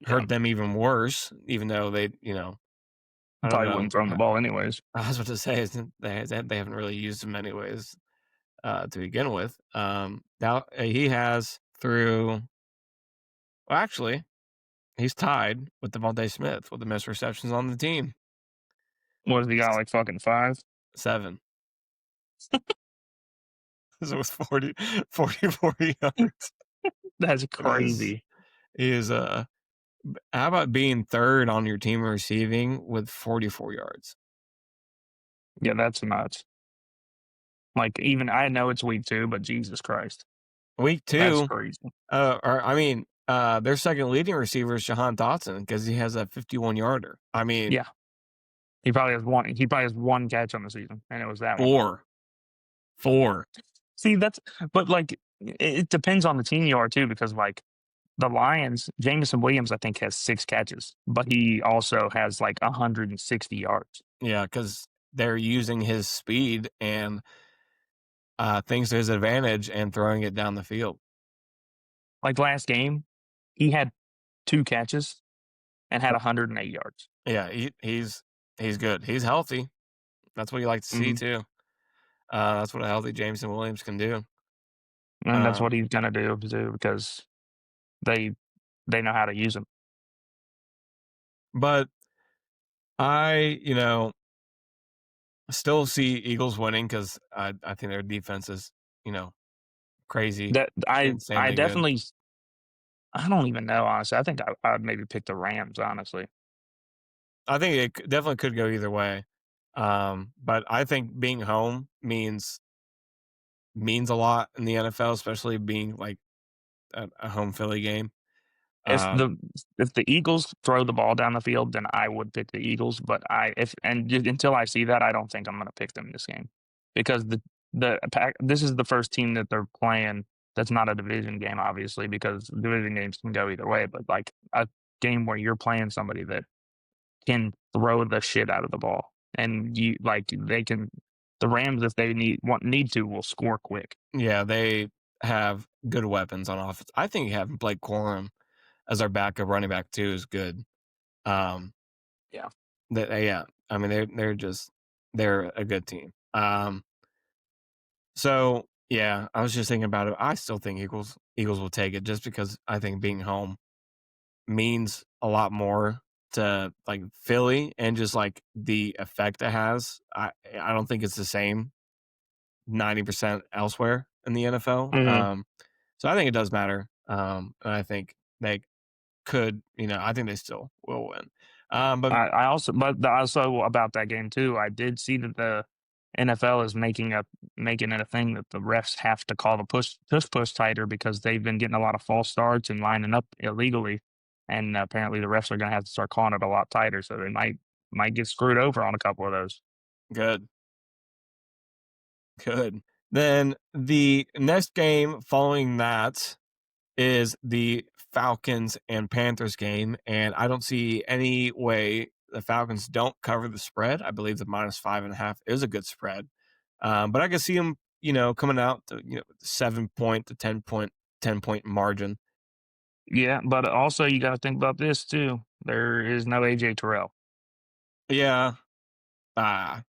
hurt them even worse. Even though they I don't probably know. wouldn't throw him the ball anyways. I was about to say is they haven't really used him anyways to begin with. Now he has through. Well, actually, he's tied with Devontae Smith with the most receptions on the team. What has he got, like, fucking 5? 7. So it was 44 yards. That's It is crazy. he is how about being third on your team receiving with 44 yards? Yeah, that's nuts. Like, even I know it's week 2, but Jesus Christ, Week that's 2, crazy. or I mean, their second leading receiver is Jahan Dotson because he has a 51 yarder. I mean, Yeah, he probably has 1 catch on the season, and it was that one. 4, 4. See, that's but, like, it depends on the team you are too because, like, the Lions, Jameson Williams, I think, has 6 catches, but he also has, like, 160 yards. Yeah, because they're using his speed and things to his advantage and throwing it down the field. Like, last game, he had 2 catches and had 108 yards. Yeah, he's good. He's healthy. That's what you like to see Mhm, too. That's what a healthy Jameson Williams can do. and that's what Um, he's gonna do too because they they know how to use him. but I still see Eagles winning because I think their defense is, you know, crazy, That I insanely good. definitely I don't even know, honestly. I think I'd maybe pick the Rams, honestly. I think it definitely could go either way. But I think being home means a lot in the NFL, especially being like a home Philly game. If Um, the if the Eagles throw the ball down the field, then I would pick the Eagles, but I if and just until I see that, I don't think I'm gonna pick them this game because the Pack this is the first team that they're playing that's not a division game, obviously, because division games can go either way, but, like, a game where you're playing somebody that can throw the shit out of the ball, and they can the Rams, if they need to, will score quick. yeah, they have good weapons on offense. I think having Blake Corum as our backup running back too is good. Um, Yeah. yeah, I mean they're a good team. So yeah, I was just thinking about it. I still think Eagles will take it just because I think being home means a lot more to like Philly and just like the effect it has. I don't think it's the same 90% elsewhere in the NFL. Mhm. So I think it does matter. And I think they could, I think they still will win. But I also but the also about that game too, I did see that the NFL is making it a thing that the refs have to call the push tighter because they've been getting a lot of false starts and lining up illegally, and apparently the refs are gonna have to start calling it a lot tighter, so they might get screwed over on a couple of those. good, good. Then the next game following that is the Falcons and Panthers game, and I don't see any way the Falcons don't cover the spread. I believe the -5.5 is a good spread, but I can see them, coming out to 7 point to 10 point margin. Yeah, but also you gotta think about this too. There is no AJ Terrell. Yeah, ah,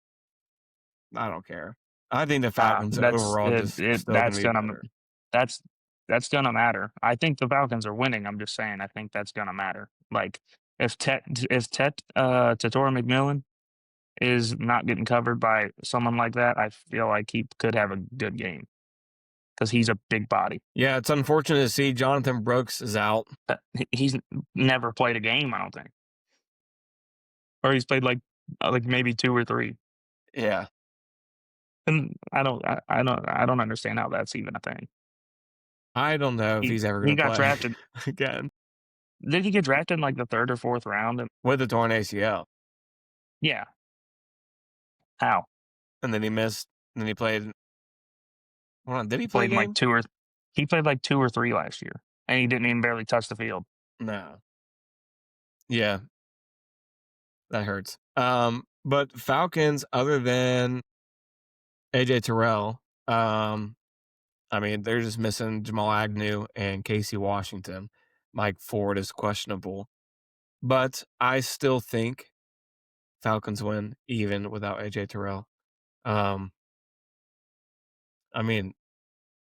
I don't care. I think the Falcons That's overall it, just it still gonna be better. that's that's gonna matter. I think the Falcons are winning. I'm just saying I think that's gonna matter. Like if Tatora McMillan is not getting covered by someone like that, I feel like he could have a good game because he's a big body. Yeah, it's unfortunate to see Jonathan Brooks is out. He's never played a game, I don't think, or he's played like maybe two or three. Yeah, And I don't understand how that's even a thing. I don't know if he's ever He gonna got play drafted. again Did he get drafted in like the third or fourth round? And with the torn ACL, yeah, how? and then he missed. And then he played. Hold on, did he play Played like games? he played like 2 or 3 last year, and he didn't even barely touch the field. No. Yeah, that hurts. But Falcons, other than AJ Terrell, I mean, they're just missing Jamal Agnew and Casey Washington. Mike Ford is questionable, but I still think Falcons win even without AJ Terrell. Um, I mean,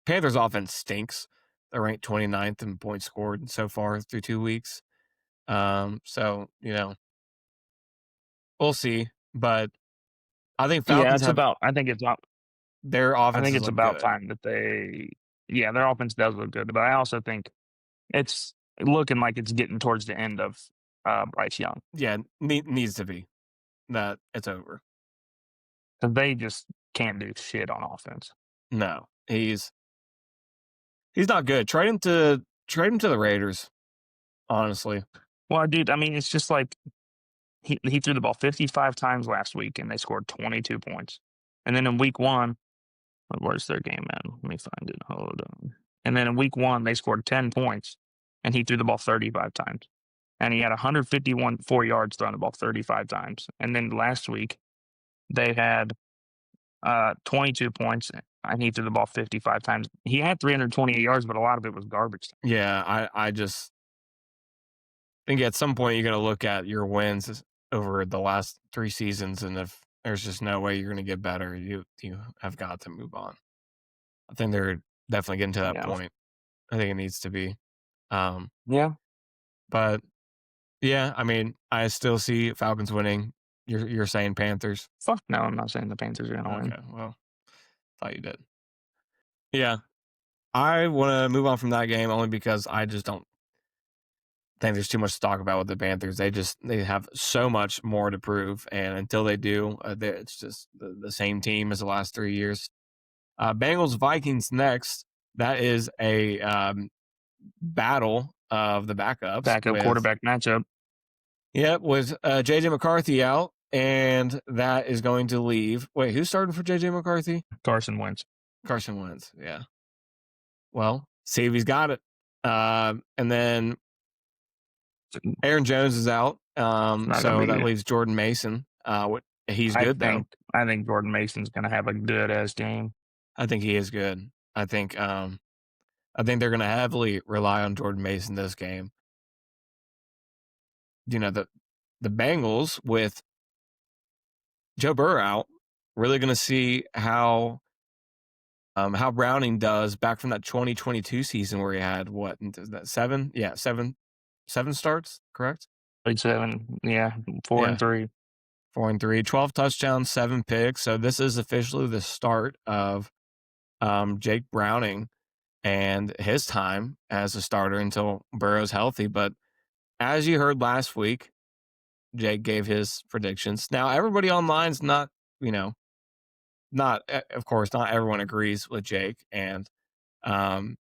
Panthers offense stinks. They're ranked 29th in points scored so far through 2 weeks. So we'll see. But I think Yeah, Falcons have their I think offenses it's look about good. time that their offense does look good, but I also think it's looking like it's getting towards the end of, Bryce Young Yeah, needs to be that it's over. because they just can't do shit on offense. No, he's not good. Trade him to the Raiders. Honestly, Well, dude, I mean, it's just like he threw the ball 55 times last week, and they scored 22 points. And then in week 1 where's their game at? Let me find it. Hold on. And then in week 1, they scored 10 points, and he threw the ball 35 times. And he had 151 4 yards throwing the ball 35 times. And then last week, they had 22 points, and he threw the ball 55 times. He had 328 yards, but a lot of it was garbage time. yeah, I just think at some point you're going to look at your wins over the last 3 seasons, and if there's just no way you're going to get better, you have got to move on. I think they're definitely getting to that Yeah. point. I think it needs to be. Um, Yeah. but yeah, I mean, I still see Falcons winning. You're saying Panthers? Fuck no, I'm not saying the Panthers are going to win. Okay, well, thought you did. Yeah, I want to move on from that game only because I just don't. think there's too much to talk about with the Panthers. They have so much more to prove, and until they do, it's just the same team as the last 3 years. Bengals Vikings next. That is a battle of the backups Backup with quarterback matchup. with JJ McCarthy out, and that is going to leave. Wait, who's starting for JJ McCarthy? Carson Wentz. Carson Wentz. Yeah. Well, see if he's got it. And then Aaron Jones is out. It's not gonna So that be. leaves Jordan Mason. He's good though. I think Jordan Mason's gonna have a good ass game. I think he is good. I think they're going to heavily rely on Jordan Mason this game. You know, the Bengals with Joe Burrow out, really going to see how Browning does back from that 2022 season where he had what, that 7? Yeah, 7 starts, correct? Played 7, yeah, 4 Yeah, and 3. 4-3, 12 touchdowns, 7 picks. So this is officially the start of Jake Browning and his time as a starter until Burrow's healthy. But as you heard last week, Jake gave his predictions. Now, everybody online's not, of course, not everyone agrees with Jake. Um,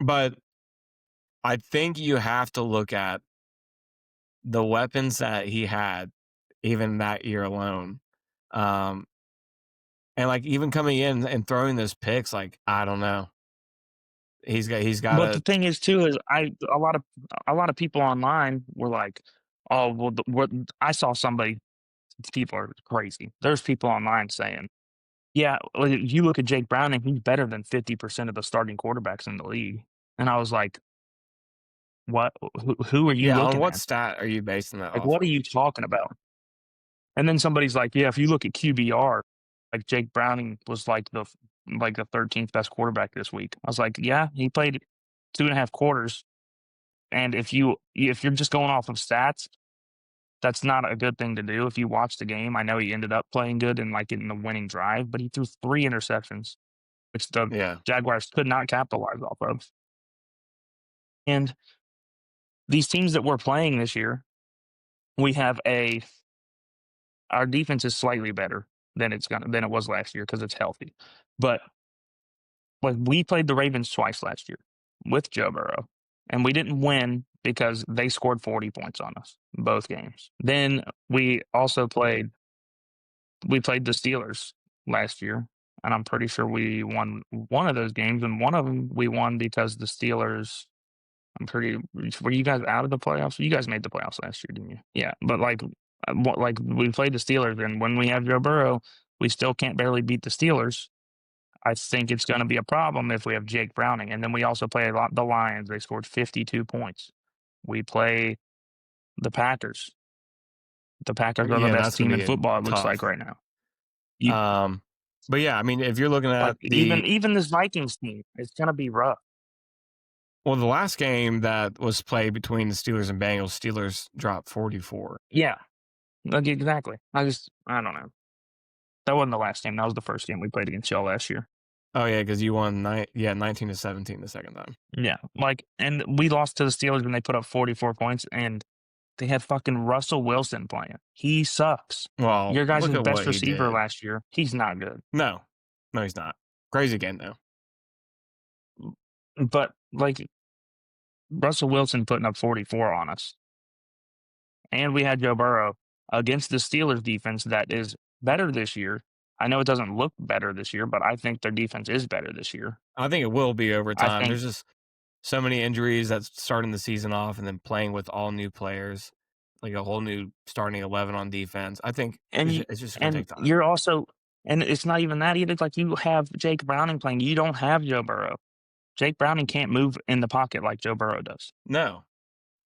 but I think you have to look at the weapons that he had even that year alone. And like even coming in and throwing those picks, like, I don't know. He's got But the a, thing is too is a lot of people online were like, "Oh, well, what I saw somebody people are crazy." There's people online saying, "Yeah, well, if you look at Jake Browning, he's better than 50% of the starting quarterbacks in the league." And I was like, "What? Who are you yeah. On looking what at? stat are you basing that Like, off what are of? you talking about?" And then somebody's like, "Yeah, if you look at QBR, like Jake Browning was like the 13th best quarterback this week." I was like, "Yeah, he played 2.5 quarters, and if you're just going off of stats, that's not a good thing to do. If you watch the game, I know he ended up playing good and like getting the winning drive, but he threw 3 interceptions, which the Yeah. Jaguars could not capitalize off of. And these teams that we're playing this year, we have a our defense is slightly better than it was last year because it's healthy. But like we played the Ravens twice last year with Joe Burrow, and we didn't win because they scored 40 points on us both games. Then we played the Steelers last year, and I'm pretty sure we won one of those games, and one of them we won because the Steelers. Were you guys out of the playoffs? You guys made the playoffs last year, didn't you? Yeah, but like we played the Steelers, and when we have Joe Burrow, we still can't barely beat the Steelers. I think it's going to be a problem if we have Jake Browning, and then we also play the Lions. They scored 52 points. We play the Packers. The Packers are the Yeah, best that's going team to in be football. It looks like tough. right now. You But yeah, I mean, if you're looking like at the, even this Vikings team, it's going to be rough. well, the last game that was played between the Steelers and Bengals, Steelers dropped 44. Yeah, like exactly. I don't know. That wasn't the last game. That was the first game we played against y'all last year. Oh yeah, because you won 19-17 the second time. Yeah, like, and we lost to the Steelers when they put up 44 points, and they had fucking Russell Wilson playing. He sucks. Well, Your guys' look at best what he receiver did. last year, he's not good. No, no, he's not. Crazy game though. But like Russell Wilson putting up 44 on us, and we had Joe Burrow against the Steelers defense that is better this year. I know it doesn't look better this year, but I think their defense is better this year. I think it will be over I time. think, There's just so many injuries that's starting the season off, and then playing with all new players, like a whole new starting 11 on defense. I think and you, it's just going to and take time. you're also, and it's not even that either. Like you have Jake Browning playing, you don't have Joe Burrow. Jake Browning can't move in the pocket like Joe Burrow does. No,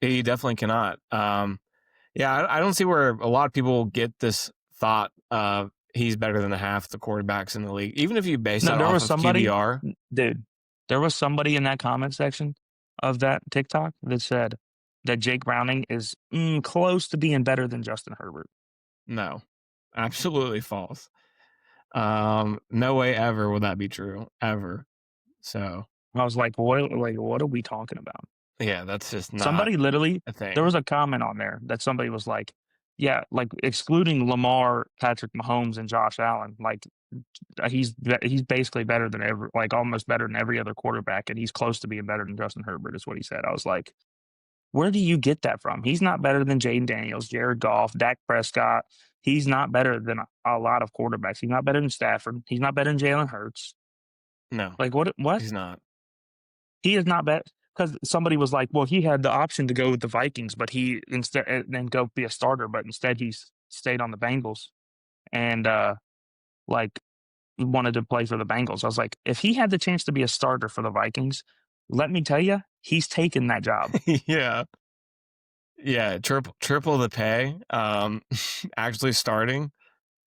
he definitely cannot. Yeah, I don't see where a lot of people get this thought of he's better than half the quarterbacks in the league. Even if you base No, that there off was of somebody, QBR, dude. There was somebody in that comment section of that TikTok that said that Jake Browning is close to being better than Justin Herbert. no, absolutely false. No way ever will that be true ever. So I was like, what are we talking about? Yeah, that's just not Somebody literally a there thing. was a comment on there that somebody was like, "Yeah, like, excluding Lamar, Patrick Mahomes, and Josh Allen, like, he's basically better than every like, almost better than every other quarterback, and he's close to being better than Justin Herbert," is what he said. I was like, "Where do you get that from? He's not better than Jaden Daniels, Jared Goff, Dak Prescott. He's not better than a lot of quarterbacks. He's not better than Stafford. He's not better than Jalen Hurts. No, Like, what? he's not. He is not bad." Because somebody was like, "Well, he had the option to go with the Vikings, but he instead and then go be a starter, but instead stayed on the Bengals and like wanted to play for the Bengals." I was like, if he had the chance to be a starter for the Vikings, let me tell you, he's taking that job. Yeah. Yeah, triple the pay, actually starting.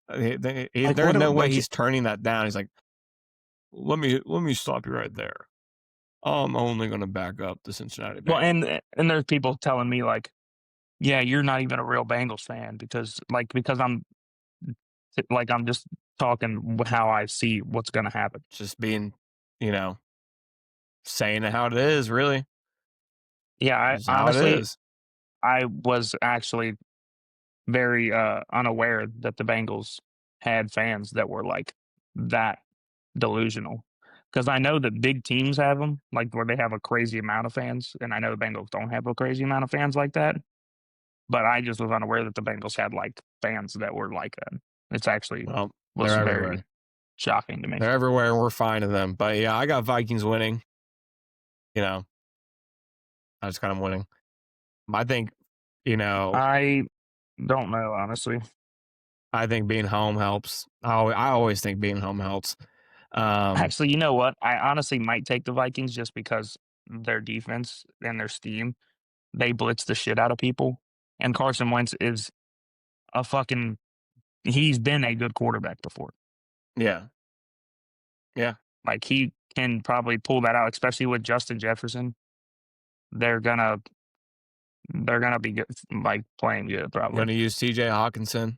Like, There's what? no way Like, he's turning that down. He's like, let me stop you right there. I'm only gonna back up the Cincinnati well, Bengals. and there's people telling me like, yeah, you're not even a real Bengals fan because I'm just talking how I see what's going to happen. Just being, you know, saying it how it is, really. Yeah, I Just how it honestly is. I was actually very unaware that the Bengals had fans that were like that delusional. Because I know that big teams have them, like where they have a crazy amount of fans, and I know the Bengals don't have a crazy amount of fans like that. But I just was unaware that the Bengals had like fans that were like that. It's actually Well, they're was very everywhere. shocking to me. They're everywhere, and we're fine to them. But yeah, I got Vikings winning. You know, I just got them winning. I think, you know, I don't know honestly. I think being home helps. I always think being home helps. Um, Actually, you know what? I honestly might take the Vikings just because their defense and their scheme. They blitz the shit out of people, and Carson Wentz is a fucking he's been a good quarterback before. yeah, yeah. Like, he can probably pull that out, especially with Justin Jefferson. They're gonna they're gonna be good, like, playing good Going probably. to use TJ Hawkinson,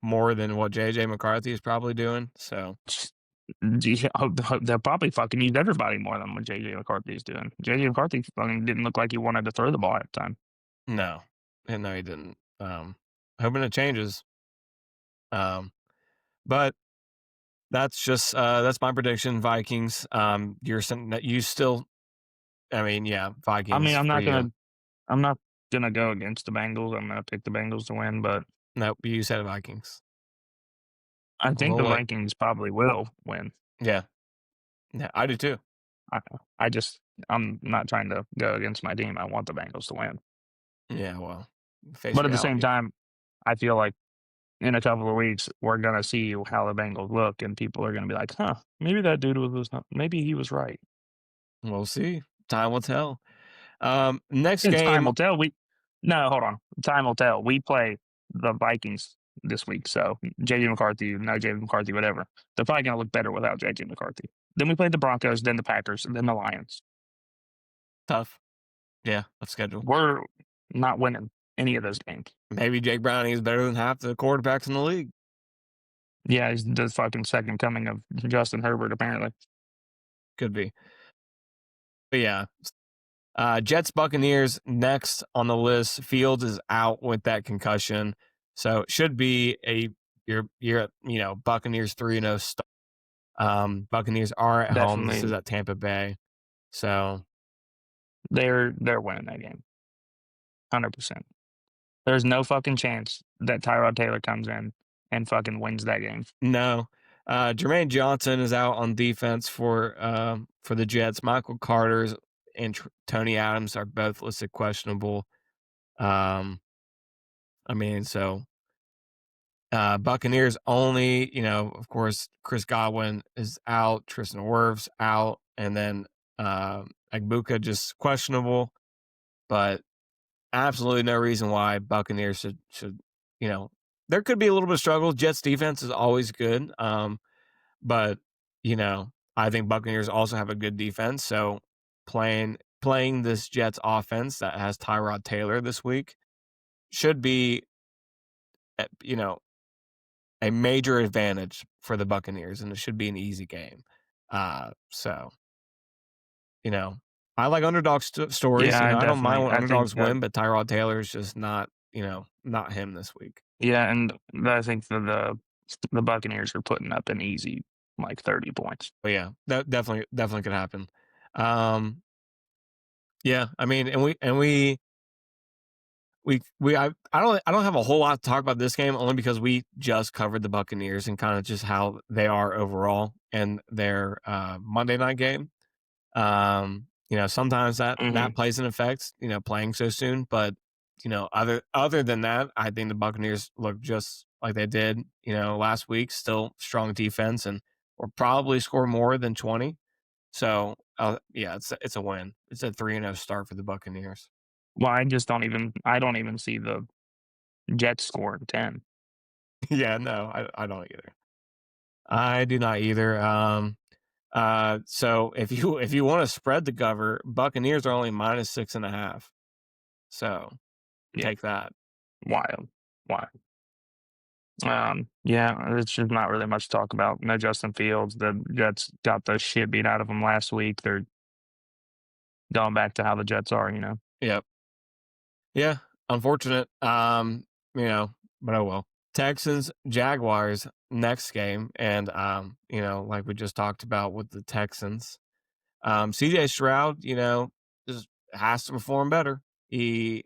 more than what JJ McCarthy is probably doing. So, They'll probably fucking use everybody more than what JJ McCarthy is doing. JJ McCarthy fucking didn't look like he wanted to throw the ball at the time. no. And no, he didn't. Hoping it changes. Um, but that's my prediction. Vikings. You're saying that you still, I mean, yeah, I mean, Vikings for you. I'm not gonna go against the Bengals. I'm gonna pick the Bengals to win, but No, you said Vikings. I think Well, the look, Vikings probably will win. yeah, yeah, I do too. I I just I'm not trying to go against my team. I want the Bengals to win. Yeah, well, face But at the same reality. time, I feel like in a couple of weeks, we're gonna see how the Bengals look, and people are gonna be like, "Huh, maybe that dude was not. Maybe he was right." We'll see. Time will tell. Next And time game. will tell. No, hold on. Time will tell. We play the Vikings this week, so JJ McCarthy, no JJ McCarthy, whatever. They're probably gonna look better without JJ McCarthy. Then we play the Broncos, then the Packers, and then the Lions. Tough. Yeah, let's schedule. We're not winning any of those games. Maybe Jake Browning is better than half the quarterbacks in the league. Yeah, he's the fucking second coming of Justin Herbert, apparently. Could be. But yeah. Jets Buccaneers next on the list. Fields is out with that concussion. So it should be your Buccaneers 3-0 start. Buccaneers are at home. This is Definitely, at Tampa Bay. So they're winning that game, 100%. There's no fucking chance that Tyrod Taylor comes in and fucking wins that game. no. Jermaine Johnson is out on defense for the Jets. Michael Carter's and Tony Adams are both listed questionable. Um, I mean, so Buccaneers only, of course, Chris Godwin is out, Tristan Wirfs out, and then Agbuka just questionable, but absolutely no reason why Buccaneers should there could be a little bit of struggle. Jets defense is always good, but I think Buccaneers also have a good defense. So playing this Jets offense that has Tyrod Taylor this week should be, eh, you know a major advantage for the Buccaneers, and it should be an easy game. So, I like underdog stories. Yeah, I I don't mind definitely. when I think underdogs win, but Tyrod Taylor is just not, not him this week. yeah, and I think the Buccaneers are putting up an easy like 30 points. But yeah, that definitely could happen. Um, yeah, I mean, I don't have a whole lot to talk about this game only because we just covered the Buccaneers and kind of just how they are overall in their Monday night game. Sometimes that Hmm. plays an effect, playing so soon. But other than that, I think the Buccaneers look just like they did, last week. Still strong defense, and will probably score more than 20. So yeah, it's a win. It's a 3-0 start for the Buccaneers. Well, I don't even see the Jets scoring 10. Yeah, no, I don't either. I do not either. So if you want to spread the cover, Buccaneers are only -6.5. So Yeah, take that. wild, wild. Yeah, it's just not really much to talk about. No Justin Fields. The Jets got the shit beat out of them last week. They're going back to how the Jets are, you know. Yep. Yeah. Unfortunate. But oh well. Texans, Jaguars next game. And like we just talked about with the Texans. CJ Stroud, just has to perform better. Nico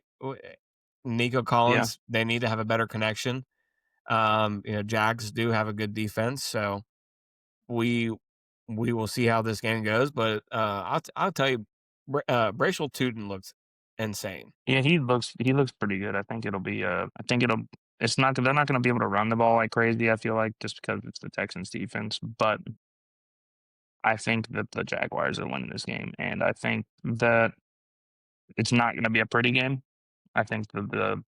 Yeah. Collins, they need to have a better connection. Jags do have a good defense, so we we will see how this game goes. But I'll tell you, Bracial Tootin looks insane. Yeah, he looks pretty good. I think it's not they're not gonna be able to run the ball like crazy, I feel like, just because it's the Texans defense. But I think that the Jaguars are winning this game. And I think that it's not gonna be a pretty game. I think that the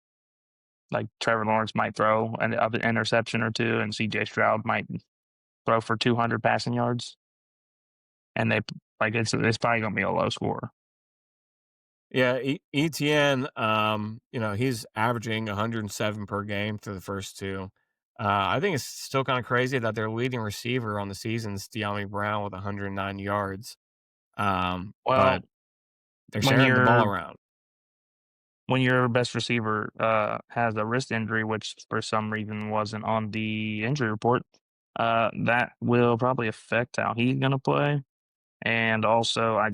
like Trevor Lawrence might throw an interception or two, and CJ Stroud might throw for 200 passing yards. And it's probably gonna be a low score. Yeah, ETN, he's averaging 107 per game through the first two. I think it's still kind of crazy that their leading receiver on the season is De'Ami Brown with 109 yards. Well, But they're when sharing the ball your around. when your best receiver has a wrist injury, which for some reason wasn't on the injury report, that will probably affect how he's gonna play. And also, I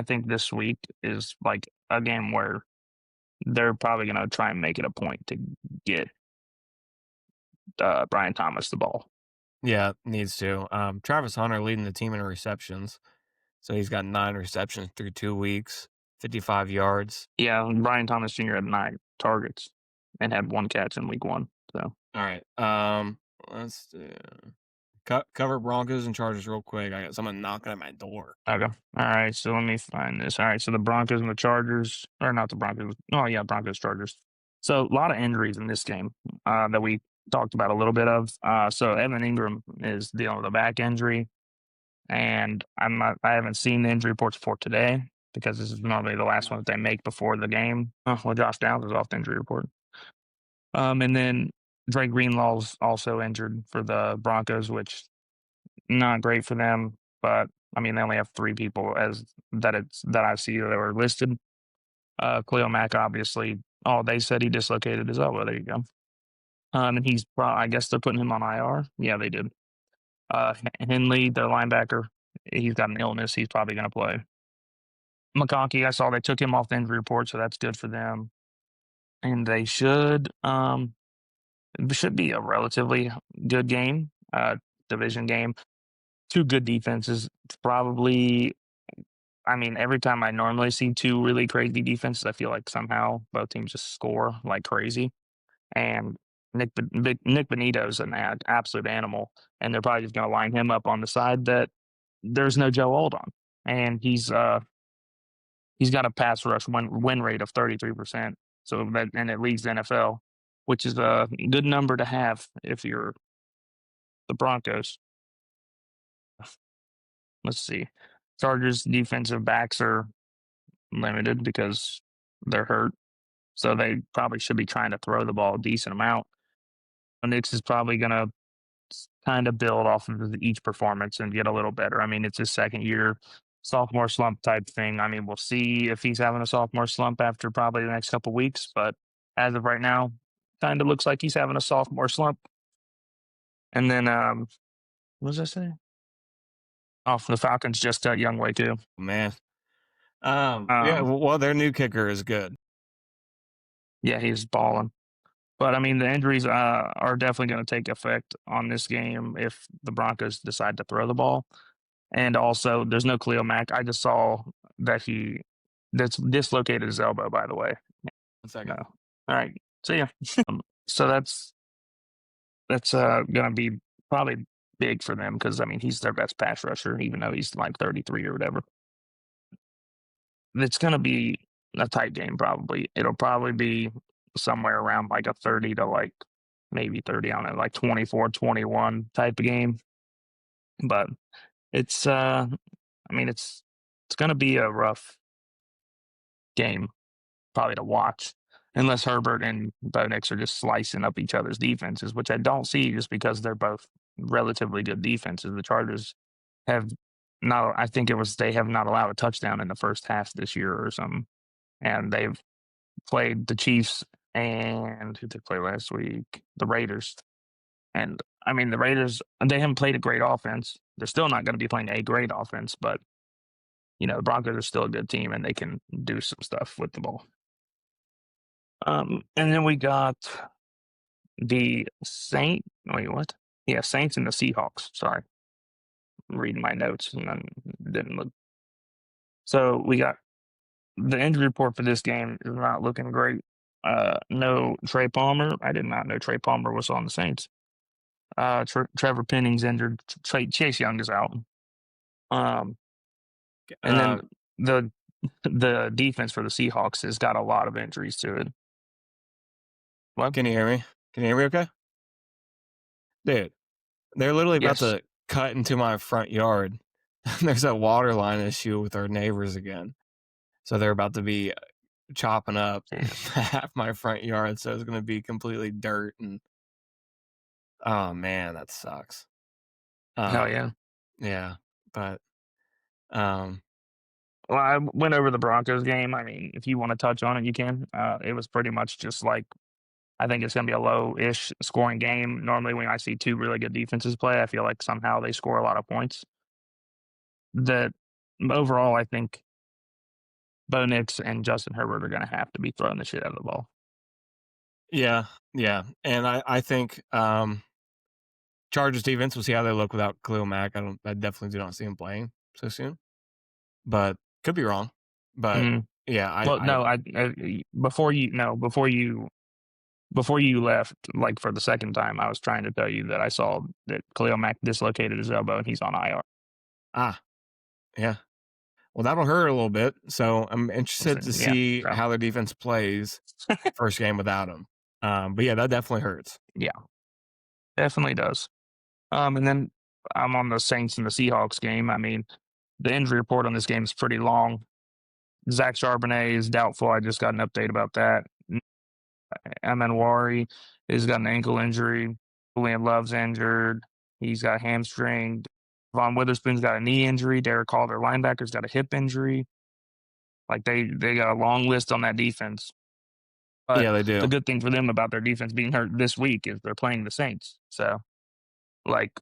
think this week is like a game where they're probably gonna try and make it a point to get Brian Thomas the ball. Yeah, needs to. Travis Hunter leading the team in receptions. So he's got 9 receptions through 2 weeks, 55 yards. Yeah, Brian Thomas Jr. had 9 targets and had 1 catch in week 1. So All right. Let's do cover Broncos and Chargers real quick. I got someone knocking at my door. okay. All right, so let me find this. All right, so the Broncos and the Chargers, or not the Broncos. Oh yeah, Broncos Chargers. So a lot of injuries in this game that we talked about a little bit of. So Evan Ingram is dealing with a back injury, and I haven't seen the injury reports for today because this is normally the last one that they make before the game. Well, Josh Downs is off the injury report. And then Dre Greenlaw's also injured for the Broncos, which not great for them. But I mean, they only have 3 people as that I see that were listed. Khalil Mack, obviously. Oh, they said he dislocated his elbow. There you go. And I guess they're putting him on IR. Yeah, they did. Henley, their linebacker, he's got an illness. He's probably going to play. McConkey, I saw they took him off the injury report, so that's good for them. And it should be a relatively good game, division game. 2 good defenses. Probably, I mean, every time I normally see 2 really crazy defenses, I feel like somehow both teams just score like crazy. And Nick Benito's an absolute animal, and they're probably just going to line him up on the side that there's no Joe Old on, and he's got a pass rush win rate of 33%. And it leads the NFL, which is a good number to have if you're the Broncos. Let's see. Chargers defensive backs are limited because they're hurt. So they probably should be trying to throw the ball a decent amount. Nix is probably going to kind of build off of each performance and get a little better. I mean, it's his second year. sophomore slump type thing. I mean, we'll see if he's having a sophomore slump after probably the next couple weeks, but as of right now, kind of looks like he's having a sophomore slump. And then, what was I saying? Oh, the Falcons just got Youngway too. Man. Yeah, Um, well, their new kicker is good. yeah, he's balling. But I mean, the injuries are definitely going to take effect on this game if the Broncos decide to throw the ball. And also, there's no Khalil Mack. I just saw that that's dislocated his elbow. By the way, 1 second. no. All right, see ya. So that's going to be probably big for them because I mean he's their best pass rusher, even though he's like 33 or whatever. It's going to be a tight game. Probably it'll probably be somewhere around like a 30 to like maybe 30 on it, like 24-21 type of game. But it's I mean it's going to be a rough game probably to watch unless Herbert and Bo Nix are just slicing up each other's defenses, which I don't see just because they're both relatively good defenses. The Chargers have not, I think it was they have not allowed a touchdown in the first half this year or something. And they've played the Chiefs and who did they play last week? The Raiders. And I mean, the Raiders, they haven't played a great offense. They're still not going to be playing a great offense, but, the Broncos are still a good team and they can do some stuff with the ball. And then we got the wait, what? Yeah, Saints and the Seahawks. Sorry. I'm reading my notes and then didn't look. So we got the injury report for this game is not looking great. No Trey Palmer. I did not know Trey Palmer was on the Saints. Trevor Penning's injured. Chase Young is out. And then the the defense for the Seahawks has got a lot of injuries to it. What? Can you hear me? Can you hear me okay? Dude, they're literally about Yes. to cut into my front yard. There's a water line issue with our neighbors again. So they're about to be chopping up half my front yard. So it's going to be completely dirt. And oh, man, that sucks. Hell yeah. Yeah. But, um, Well, I went over the Broncos game. I mean, if you want to touch on it, you can. It was pretty much just like I think it's going to be a low-ish scoring game. Normally, when I see two really good defenses play, I feel like somehow they score a lot of points. That overall, I think Bo Nix and Justin Herbert are going to have to be throwing the shit out of the ball. yeah. Yeah. And I think Chargers defense, we'll see how they look without Khalil Mack. I definitely do not see him playing so soon. But could be wrong. But yeah, Well, no, before you left, like for the second time, I was trying to tell you that I saw that Khalil Mack dislocated his elbow and he's on IR. Yeah. Well, that'll hurt a little bit. So I'm interested to Yeah, see so. how their defense plays first game without him. But yeah, that definitely hurts. Yeah, definitely does. And then I'm on the Saints and the Seahawks game. I mean, the injury report on this game is pretty long. Zach Charbonnet is doubtful. I just got an update about that. Amenwari has got an ankle injury. Julian Love's injured. He's got hamstring. Von Witherspoon's got a knee injury. Derek Hall, their linebacker's got a hip injury. Like they got a long list on that defense. But Yeah, they do. the good thing for them about their defense being hurt this week is they're playing the Saints. So, like,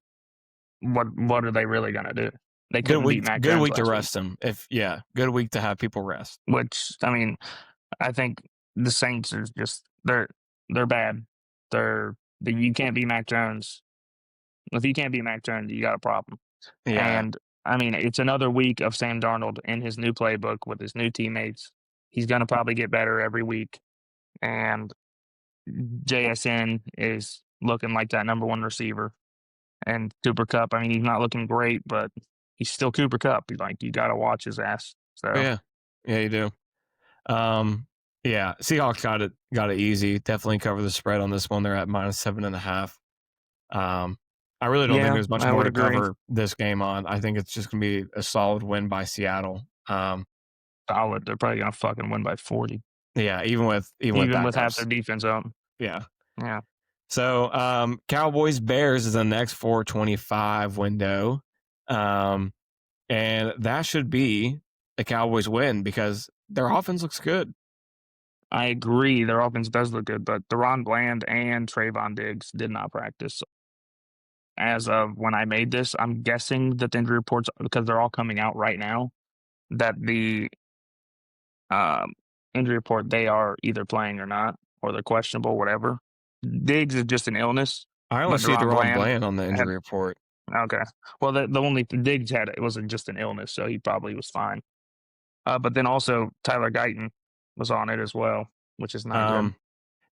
what are they really gonna do? They Good couldn't beat week. Mac Good Jones week to last week. rest them. Good week to have people rest. Which I mean, I think the Saints are just they're bad. You can't beat Mac Jones. If you can't beat Mac Jones, you got a problem. Yeah. And I mean, it's another week of Sam Darnold in his new playbook with his new teammates. He's gonna probably get better every week. And JSN is looking like that number one receiver. And Cooper Cup, I mean, he's not looking great, but he's still Cooper Cup. Like you got to watch his ass. So Yeah. Yeah, you do. Yeah, Seahawks got it easy. Definitely cover the spread on this one. They're at -7.5. I really don't think yeah, there's much I more would to agree. cover this game on. I think it's just gonna be a solid win by Seattle. Solid. They're probably gonna fucking win by 40, Yeah, even with even with half backups. their defense out. Yeah. Yeah. So Cowboys Bears is the next 425 window. And that should be the Cowboys win because their offense looks good. I agree. Their offense does look good, but Deron Bland and Trayvon Diggs did not practice. As of when I made this, I'm guessing that the injury reports, because they're all coming out right now, that the um, injury report, they are either playing or not, or they're questionable, whatever. Diggs is just an illness, I only but see Deron Deron Bland Bland on the had injury report. okay. Well, the only Diggs had it wasn't just an illness, so he probably was fine. But then also Tyler Guyton was on it as well, which is not good.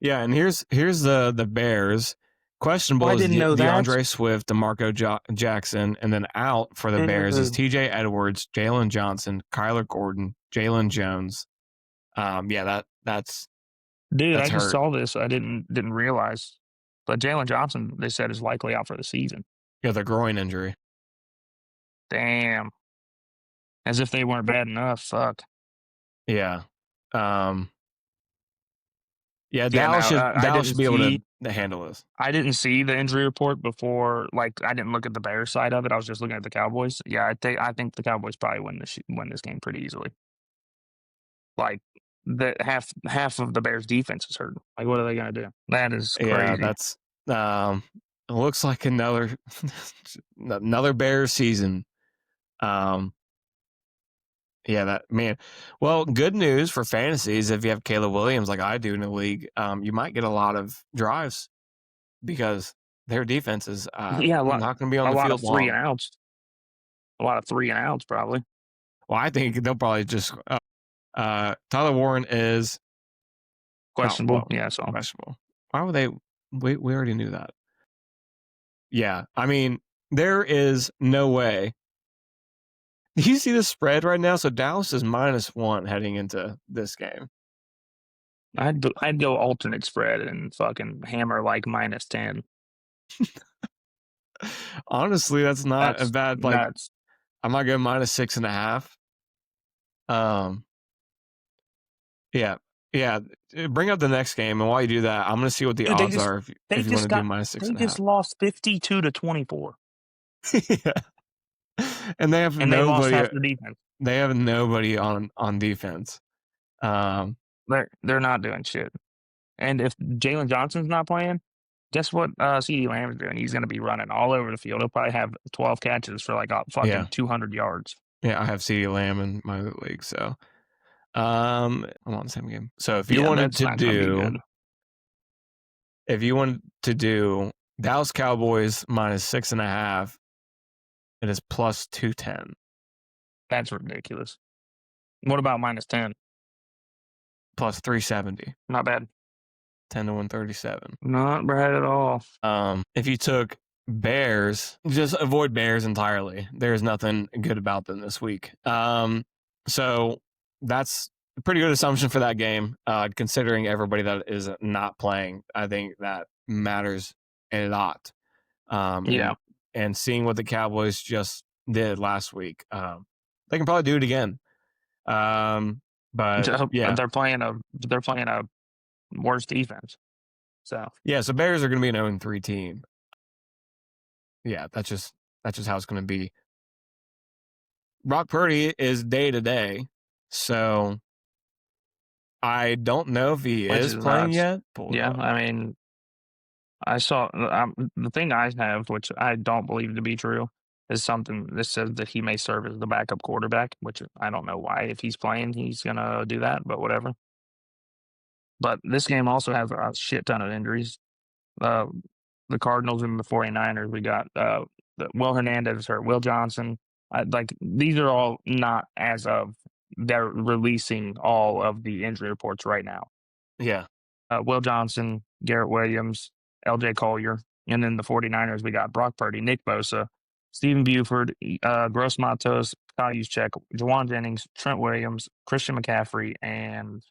Yeah, and here's the Bears. Oh, Questionable I is didn't know that. DeAndre Swift, DeMarco Jackson, and then out for the Bears is Dude, TJ Edwards, Jalen Johnson, Kyler Gordon, Jalen Jones. Yeah, that's I just hurt. saw this. I didn't realize. But Jalen Johnson, they said, is likely out for the season. Yeah, the groin injury. Damn. As if they weren't bad enough. Fuck. Yeah. Yeah, Yeah, no, Dallas should be able to handle this. I didn't see the injury report before. Like, I didn't look at the Bears side of it. I was just looking at the Cowboys. Yeah, I think the Cowboys probably win this game pretty easily. Like, the half of the Bears defense is hurt. Like, what are they gonna do? That is Yeah, crazy. that's it looks like another Bears season. Yeah, that man. Well, good news for fantasies if you have Caleb Williams like I do in the league, you might get a lot of drives because their defense is Yeah, not going to be on a the lot field of three long. and outs. A lot of three and outs, probably. Well, I think they'll probably just Tyler Warren is Questionable. Yeah, so questionable. Why would they? We already knew that. Yeah, I mean there is no way. Do you see the spread right now? So Dallas is -1 heading into this game. I'd go alternate spread and fucking hammer like -10. Honestly, that's not a That's bad nuts. I might go -6.5. Yeah, yeah. Bring up the next game, and while you do that, I'm gonna see what the Dude, odds are they if you want just to do got they just -6.5. lost 52-24, Yeah, and they have and they lost nobody. half their defense. They have nobody on defense. They're not doing shit. And if Jalen Johnson's not playing, guess what? CeeDee Lamb is doing. He's going to be running all over the field. He'll probably have 12 catches for like Yeah, fucking 200 yards. yeah. I have CeeDee Lamb in my league, so I'm on the same game. So if you Yeah, wanted that's to not going to be good. Dallas Cowboys -6.5, it is +210. That's ridiculous. What about -10? +370. Not bad. 10 to 137. Not bad at all. If you took Bears, just avoid Bears entirely. There's nothing good about them this week. So that's a pretty good assumption for that game, considering everybody that is not playing. I think that matters a lot. Yeah. And seeing what the Cowboys just did last week, they can probably do it again. But yeah, They're playing a worse defense. So yeah. So Bears are going to be an 0-3 team. Yeah, that's just how it's going to be. Brock Purdy is day to day, so I don't know if he which is is playing nuts. yet. Yeah, I mean, I saw the thing I have, which I don't believe to be true, is something that says that he may serve as the backup quarterback, which I don't know why. If he's playing, he's gonna do that, but whatever. But this game also has a shit ton of injuries. Uh, the Cardinals and the 49ers, we got Will Hernandez hurt, Will Johnson. Like these are all not as of they're releasing all of the injury reports right now. Yeah. Will Johnson, Garrett Williams, LJ Collier. And then the 49ers, we got Brock Purdy, Nick Bosa, Stephen Buford, Gross Matos, Kyle Juszczyk, Jawan Jennings, Trent Williams, Christian McCaffrey, and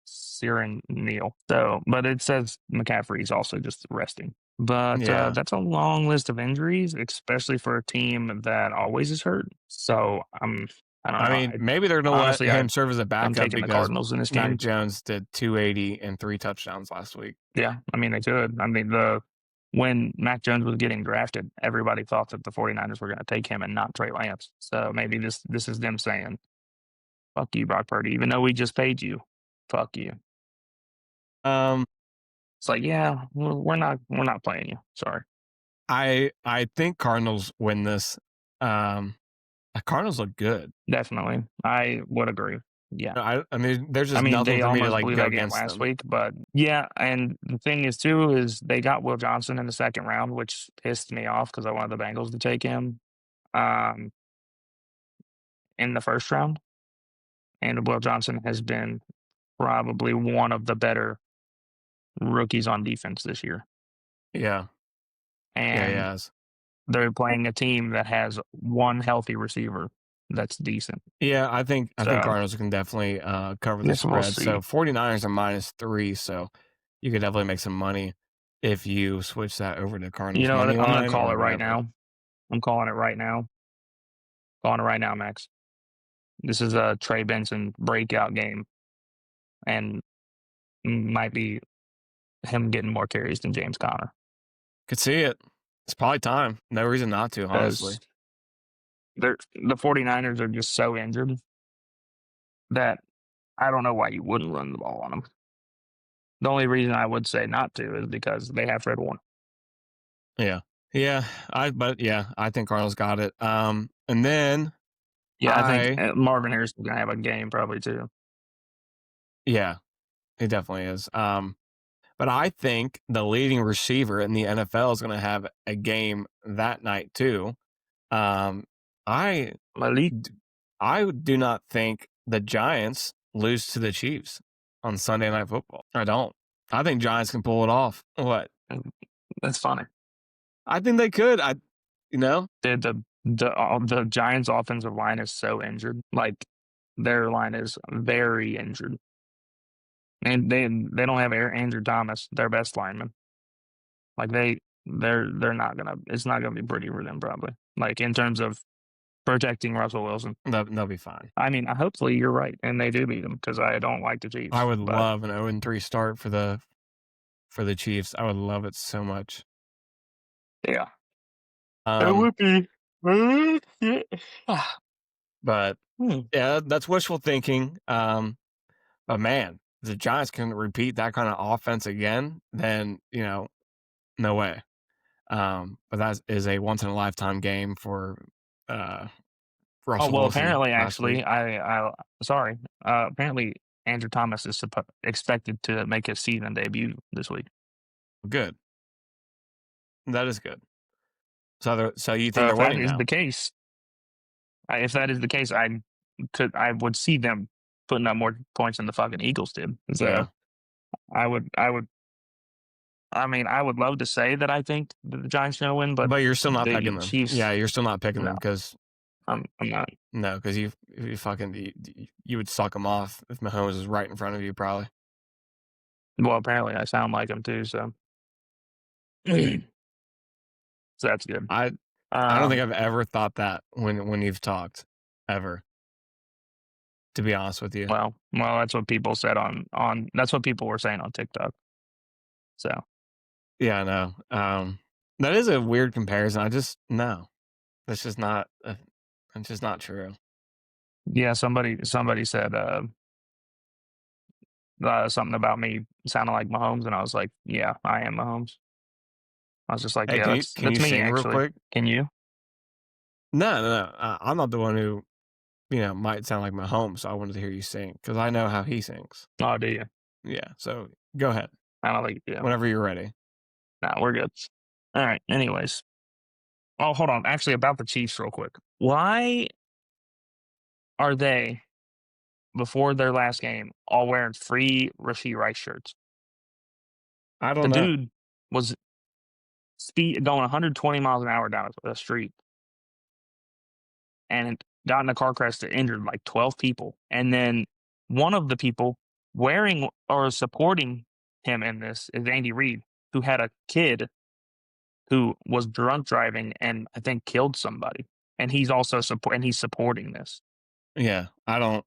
Siren Neal. So, but it says McCaffrey's also just resting. But Yeah. that's a long list of injuries, especially for a team that always is hurt. So I don't know. I mean, maybe they're going to let him serve as a I'm backup taking the because Cardinals in this Mac game. Jones did 280 and 3 touchdowns last week. Yeah, I mean they could. I mean when Mac Jones was getting drafted, everybody thought that the 49ers were going to take him and not Trey Lance. So maybe this is them saying, "Fuck you, Brock Purdy," even though we just paid you. Fuck you. Um, It's like, yeah, we're not playing you. Sorry. I think Cardinals win this. The Cardinals look good. Definitely. I would agree. Yeah. I mean, there's I just mean, nothing they for me to almost like blew go that game against last them. week, but yeah, and the thing is too is they got Will Johnson in the second round, which pissed me off because I wanted the Bengals to take him um, in the first round. And Will Johnson has been probably one of the better rookies on defense this year. Yeah, yeah, And yeah, they're playing a team that has one healthy receiver that's decent. yeah. I think So Cardinals can definitely cover the yes, we'll spread. So see. 49ers are -3, so you could definitely make some money if you switch that over to You Cardinals know money what? I'm gonna line call or it right whatever. now. I'm calling it right now. Calling it right now, Max. This is a Trey Benson breakout game, and might be him getting more carries than James Conner Could see it. It's probably time. No reason not to, honestly. because the 49ers are just so injured that I don't know why you wouldn't run the ball on them. The only reason I would say not to is because they have Fred Warner. Yeah. Yeah. I think Cardinals got it. And then Yeah, I think I Marvin Harrison is gonna have a game probably too. yeah, it definitely is. But I think the leading receiver in the NFL is gonna have a game that night too. Um I Malik, d- I do not think the Giants lose to the Chiefs on Sunday Night Football. I don't. I think Giants can pull it off. What? that's funny. I think they could. You know, The Giants' offensive line is so injured. Like their line is very injured, and they don't have Andrew Thomas, their best lineman. Like they're not gonna. It's not gonna be pretty for them probably. Like in terms of protecting Russell Wilson. they'll be fine. I mean, hopefully you're right, and they do beat them because I don't like the I Chiefs. would But love an 0-3 start for the Chiefs. I would love it so much. yeah, it Um, would be. Ah, but hmm. yeah, that's wishful thinking. But man, if the Giants can repeat that kind of offense again, then no way. But that is a once in a lifetime game for uh Oh Russell well, Wilson apparently, last week. actually, I sorry. Apparently, Andrew Thomas is expected to make his season debut this week. Good. That is good. So you think So they're if that winning is now? the case, if that is the case, I would see them putting up more points than the fucking Eagles did. So Yeah. I would. I mean, I would love to say that I think that the Giants are going to win, but But you're still not the picking them. Yeah, Chiefs. you're still not picking No, them because I'm not. no, because you fucking you would suck them off if Mahomes is right in front of you, probably. Well, apparently, I sound like them too. So, so that's good. I I don't think Um, I've ever thought that when you've talked, ever. To be honest with you. well, that's what people said on. That's what people were saying on TikTok. So Yeah, I know. That is a weird comparison. I just no, that's just not. It's just not true. yeah, somebody said something about me sounding like Mahomes, and I was like, yeah, I am Mahomes. I was just like, Hey, yeah, can you that's me sing real actually. quick? Can you? No, no, no. I'm not the one who might sound like Mahomes. So I wanted to hear you sing because I know how he sings. Oh, do you? Yeah. So go ahead I don't think you do. whenever you're ready. Nah, we're good. All right. Anyways, oh, hold on. Actually, about the Chiefs, real quick. Why are they before their last game all wearing free Rasheed Rice shirts? I The don't know. dude was going 120 miles an hour down the street and got in a car crash that injured like 12 people. And then one of the people wearing or supporting him in this is Andy Reid, who had a kid who was drunk driving and I think killed somebody. And he's also he's supporting this. Yeah, I don't.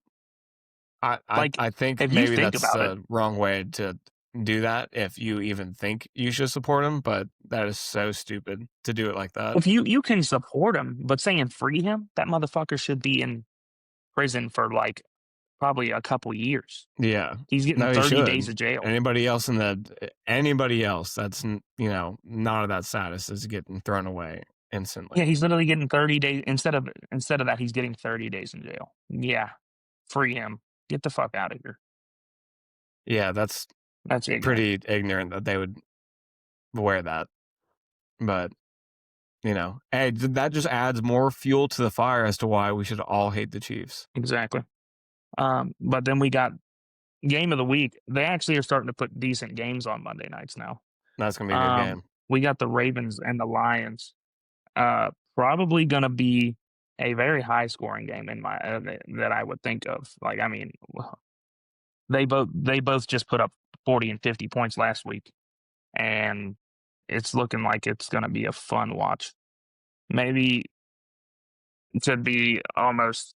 Like, I think if you maybe think that's about it, the wrong way to do that if you even think you should support him, but that is so stupid to do it like that. If you can support him, but saying free him, that motherfucker should be in prison for like probably a couple years. Yeah. He's getting No, he 30 should. days of jail. Anybody else that's not of that status is getting thrown away instantly. Yeah, he's literally getting 30 days instead of that, he's getting 30 days in jail. Yeah. Free him. Get the fuck out of here. Yeah, that's That's ignorant. pretty ignorant that they would wear that. But, hey, that just adds more fuel to the fire as to why we should all hate the Chiefs. Exactly. But then we got game of the week. They actually are starting to put decent games on Monday nights now. That's going to be a good game. We got the Ravens and the Lions. Probably going to be a very high scoring game in my that I would think of. Like, I mean, they both just put up 40 and 50 points last week, and it's looking like it's going to be a fun watch. Maybe it should be almost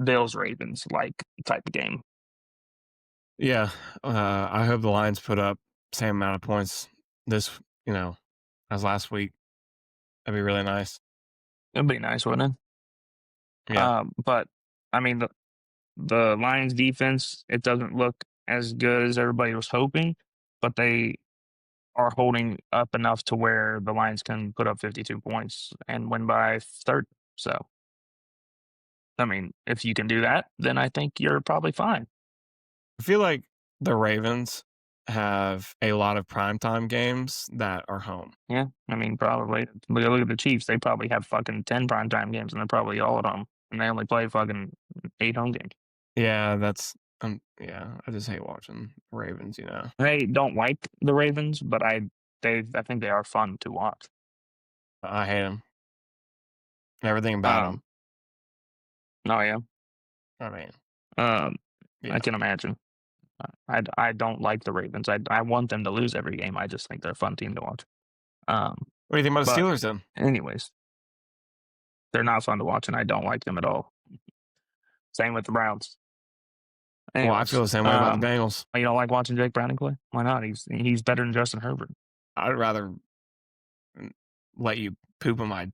Bills Ravens like type of game. Yeah, I hope the Lions put up same amount of points this, as last week. That'd be really nice. It'd be nice, wouldn't it? Yeah. But I mean, the Lions defense, it doesn't look as good as everybody was hoping, but they are holding up enough to where the Lions can put up 52 points and win by 30. So, I mean, if you can do that, then I think you're probably fine. I feel like the Ravens have a lot of primetime games that are home. Yeah, I mean, probably. Look at the Chiefs. They probably have fucking 10 primetime games, and they're probably all at home. And they only play fucking 8 home games. Yeah, yeah, I just hate watching Ravens, I don't like the Ravens, but I think they are fun to watch. I hate them. Everything about them. Oh yeah. I mean, I yeah. can imagine. I don't like the Ravens. I want them to lose every game. I just think they're a fun team to watch. What do you think about the Steelers then? Anyways, they're not fun to watch, and I don't like them at all. Same with the Browns. Anyways, Well, I feel the same way about the Bengals. You don't like watching Jake Browning play? Why not? He's better than Justin Herbert. I'd rather let you poop on my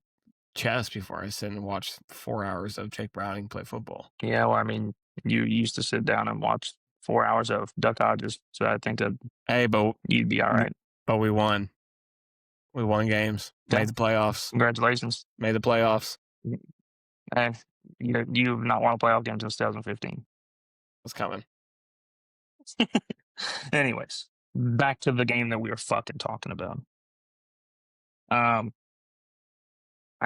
chest before I sit and watch 4 hours of Jake Browning play football. Yeah, well, I mean, you used to sit down and watch 4 hours of Duck Hodges, so I think that you'd be all right. But we won. We won games. Yeah. Made the playoffs. Congratulations. Made the playoffs. And you've not won a playoff game since 2015. It's coming. Anyways, back to the game that we were fucking talking about. I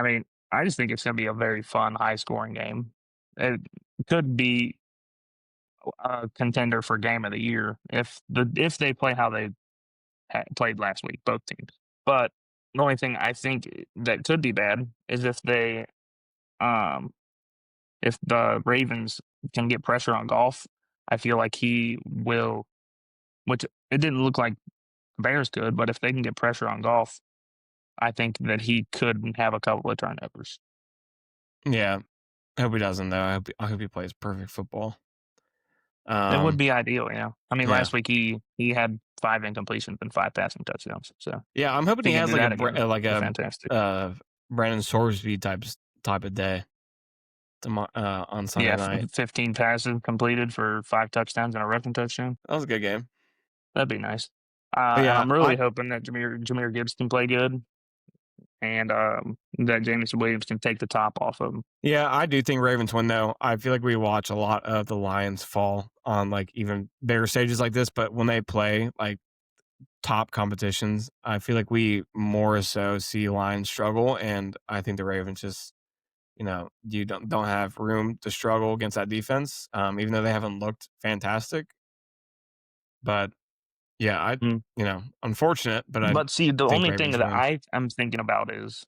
mean, I just think it's going to be a very fun, high-scoring game. It could be a contender for game of the year if they play how they played last week, both teams. But the only thing I think that could be bad is if the Ravens can get pressure on Golf. I feel like he will, which it didn't look like the Bears could, but if they can get pressure on Golf, I think that he could have a couple of turnovers. Yeah. I hope he doesn't, though. I hope he plays perfect football. It would be ideal, I mean, yeah. last week he had 5 incompletions and 5 passing touchdowns. So yeah, I'm hoping he has like a fantastic Brandon Sorsby type of day on Sunday night. 15 passes completed for 5 touchdowns and a rushing touchdown. That was a good game. That'd be nice. And I'm really hoping that Jahmyr Gibbs can play good, and that Jameson Williams can take the top off of him. Yeah, I do think Ravens win, though. I feel like we watch a lot of the Lions fall on like even bigger stages like this, but when they play like top competitions, I feel like we more so see Lions struggle, and I think the Ravens just, you don't have room to struggle against that defense, even though they haven't looked fantastic. But yeah, unfortunate, but see, the only Ravens thing that win. I'm thinking about is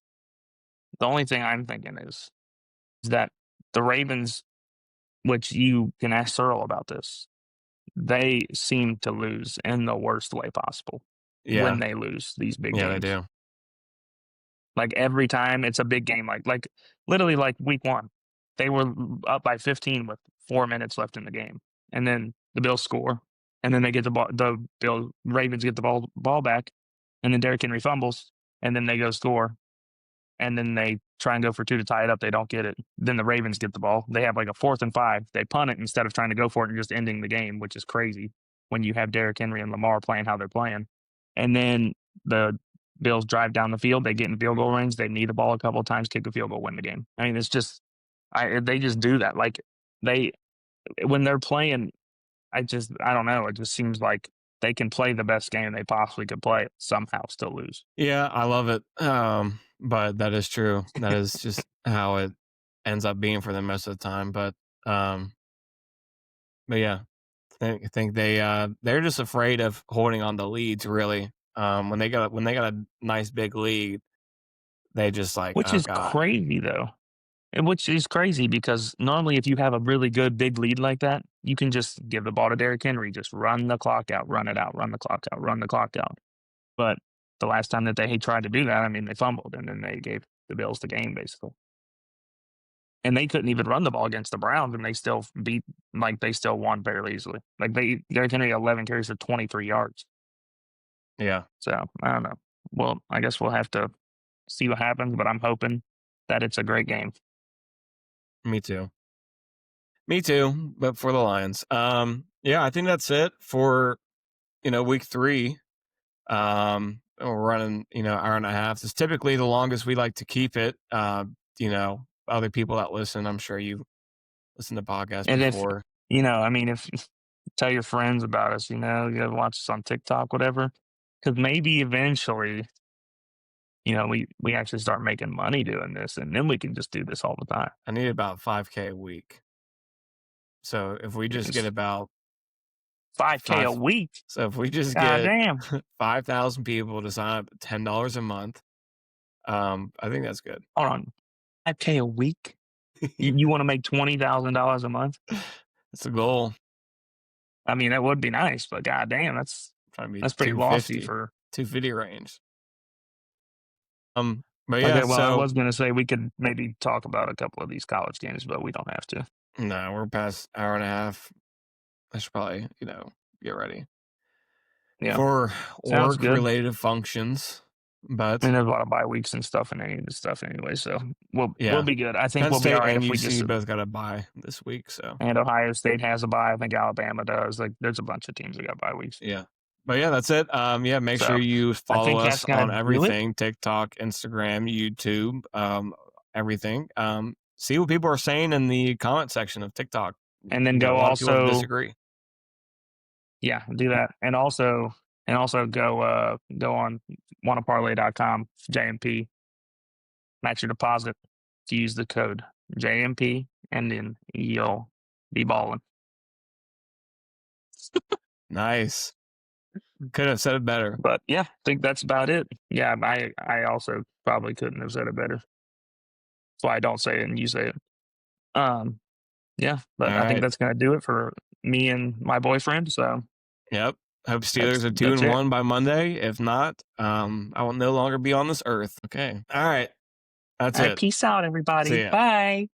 that the Ravens, which you can ask Searle about this, they seem to lose in the worst way possible when they lose these big games. Yeah, they do. Like every time it's a big game, like literally like week 1, they were up by 15 with 4 minutes left in the game, and then the Bills score, and then they get the ball. The Ravens get the ball back, and then Derrick Henry fumbles, and then they go score, and then they try and go for two to tie it up. They don't get it. Then the Ravens get the ball. They have like a 4th and 5. They punt it instead of trying to go for it and just ending the game, which is crazy when you have Derrick Henry and Lamar playing how they're playing. And then the Bills drive down the field. They get in field goal range. They knee the ball a couple of times, kick a field goal, win the game. I mean, it's just they just do that. Like when they're playing, I don't know. It just seems like they can play the best game they possibly could play, somehow still lose. Yeah, I love it. But that is true. That is just how it ends up being for them most of the time. But yeah, I think they're just afraid of holding on to leads. Really, when they got a nice big lead, they just like, Which oh is god, crazy though. And which is crazy because normally if you have a really good big lead like that, you can just give the ball to Derrick Henry, just run the clock out, run it out, run the clock out, run the clock out. But the last time that they tried to do that, I mean, they fumbled and then they gave the Bills the game basically. And they couldn't even run the ball against the Browns, and they still they still won fairly easily. Like Derrick Henry 11 carries for 23 yards. yeah, So I don't know. Well, I guess we'll have to see what happens, but I'm hoping that it's a great game. me too. Me too, but for the Lions. Yeah, I think that's it for week 3. We're running hour and a half. It's typically the longest we like to keep it. Other people that listen, I'm sure you listen to podcasts And if before. I mean, if tell your friends about us, you gotta watch us on TikTok, whatever, because maybe eventually, we actually start making money doing this, and then we can just do this all the time. I need about 5K a week. So if we just get It's about 5K a five, week. so if we just God get damn. 5,000 people to sign up $10 a month, I think that's good. Hold on. 5K a week? You want to make $20,000 a month? That's the goal. I mean, that would be nice, but god damn, Trying to be that's pretty lofty 250 range. But yeah, Okay, well, I so was gonna say we could maybe talk about a couple of these college games, but we don't have to. no, we're past hour and a half. I should probably, get ready Yeah, for sounds good. work-related functions. I But mean, there's a lot of bye weeks and stuff and any of this stuff anyway, so we'll yeah, be good. I think Penn we'll be all State right and if we UC just both got a bye this week. So and Ohio State has a bye. I think Alabama does. Like, there's a bunch of teams that got bye weeks. yeah. But yeah, that's it. Yeah, make sure So you I follow think that's us gonna on do it. everything: TikTok, Instagram, YouTube, everything. See what people are saying in the comment section of TikTok. And then We got a go lot of people that also, disagree. yeah, do that. And also go on wannaparlay.com, JMP, match your deposit to use the code JMP, and then you'll be balling. Nice. Could have said it better. But yeah, I think that's about it. Yeah, I also probably couldn't have said it better. That's why I don't say it and you say it. Yeah, All but I think right. that's gonna do it for me and my boyfriend. So Yep. Hope that's Steelers are that's it. 2-1 by Monday. If not, I will no longer be on this earth. Okay. All right. That's All right, it. peace out, See everybody. ya. Bye.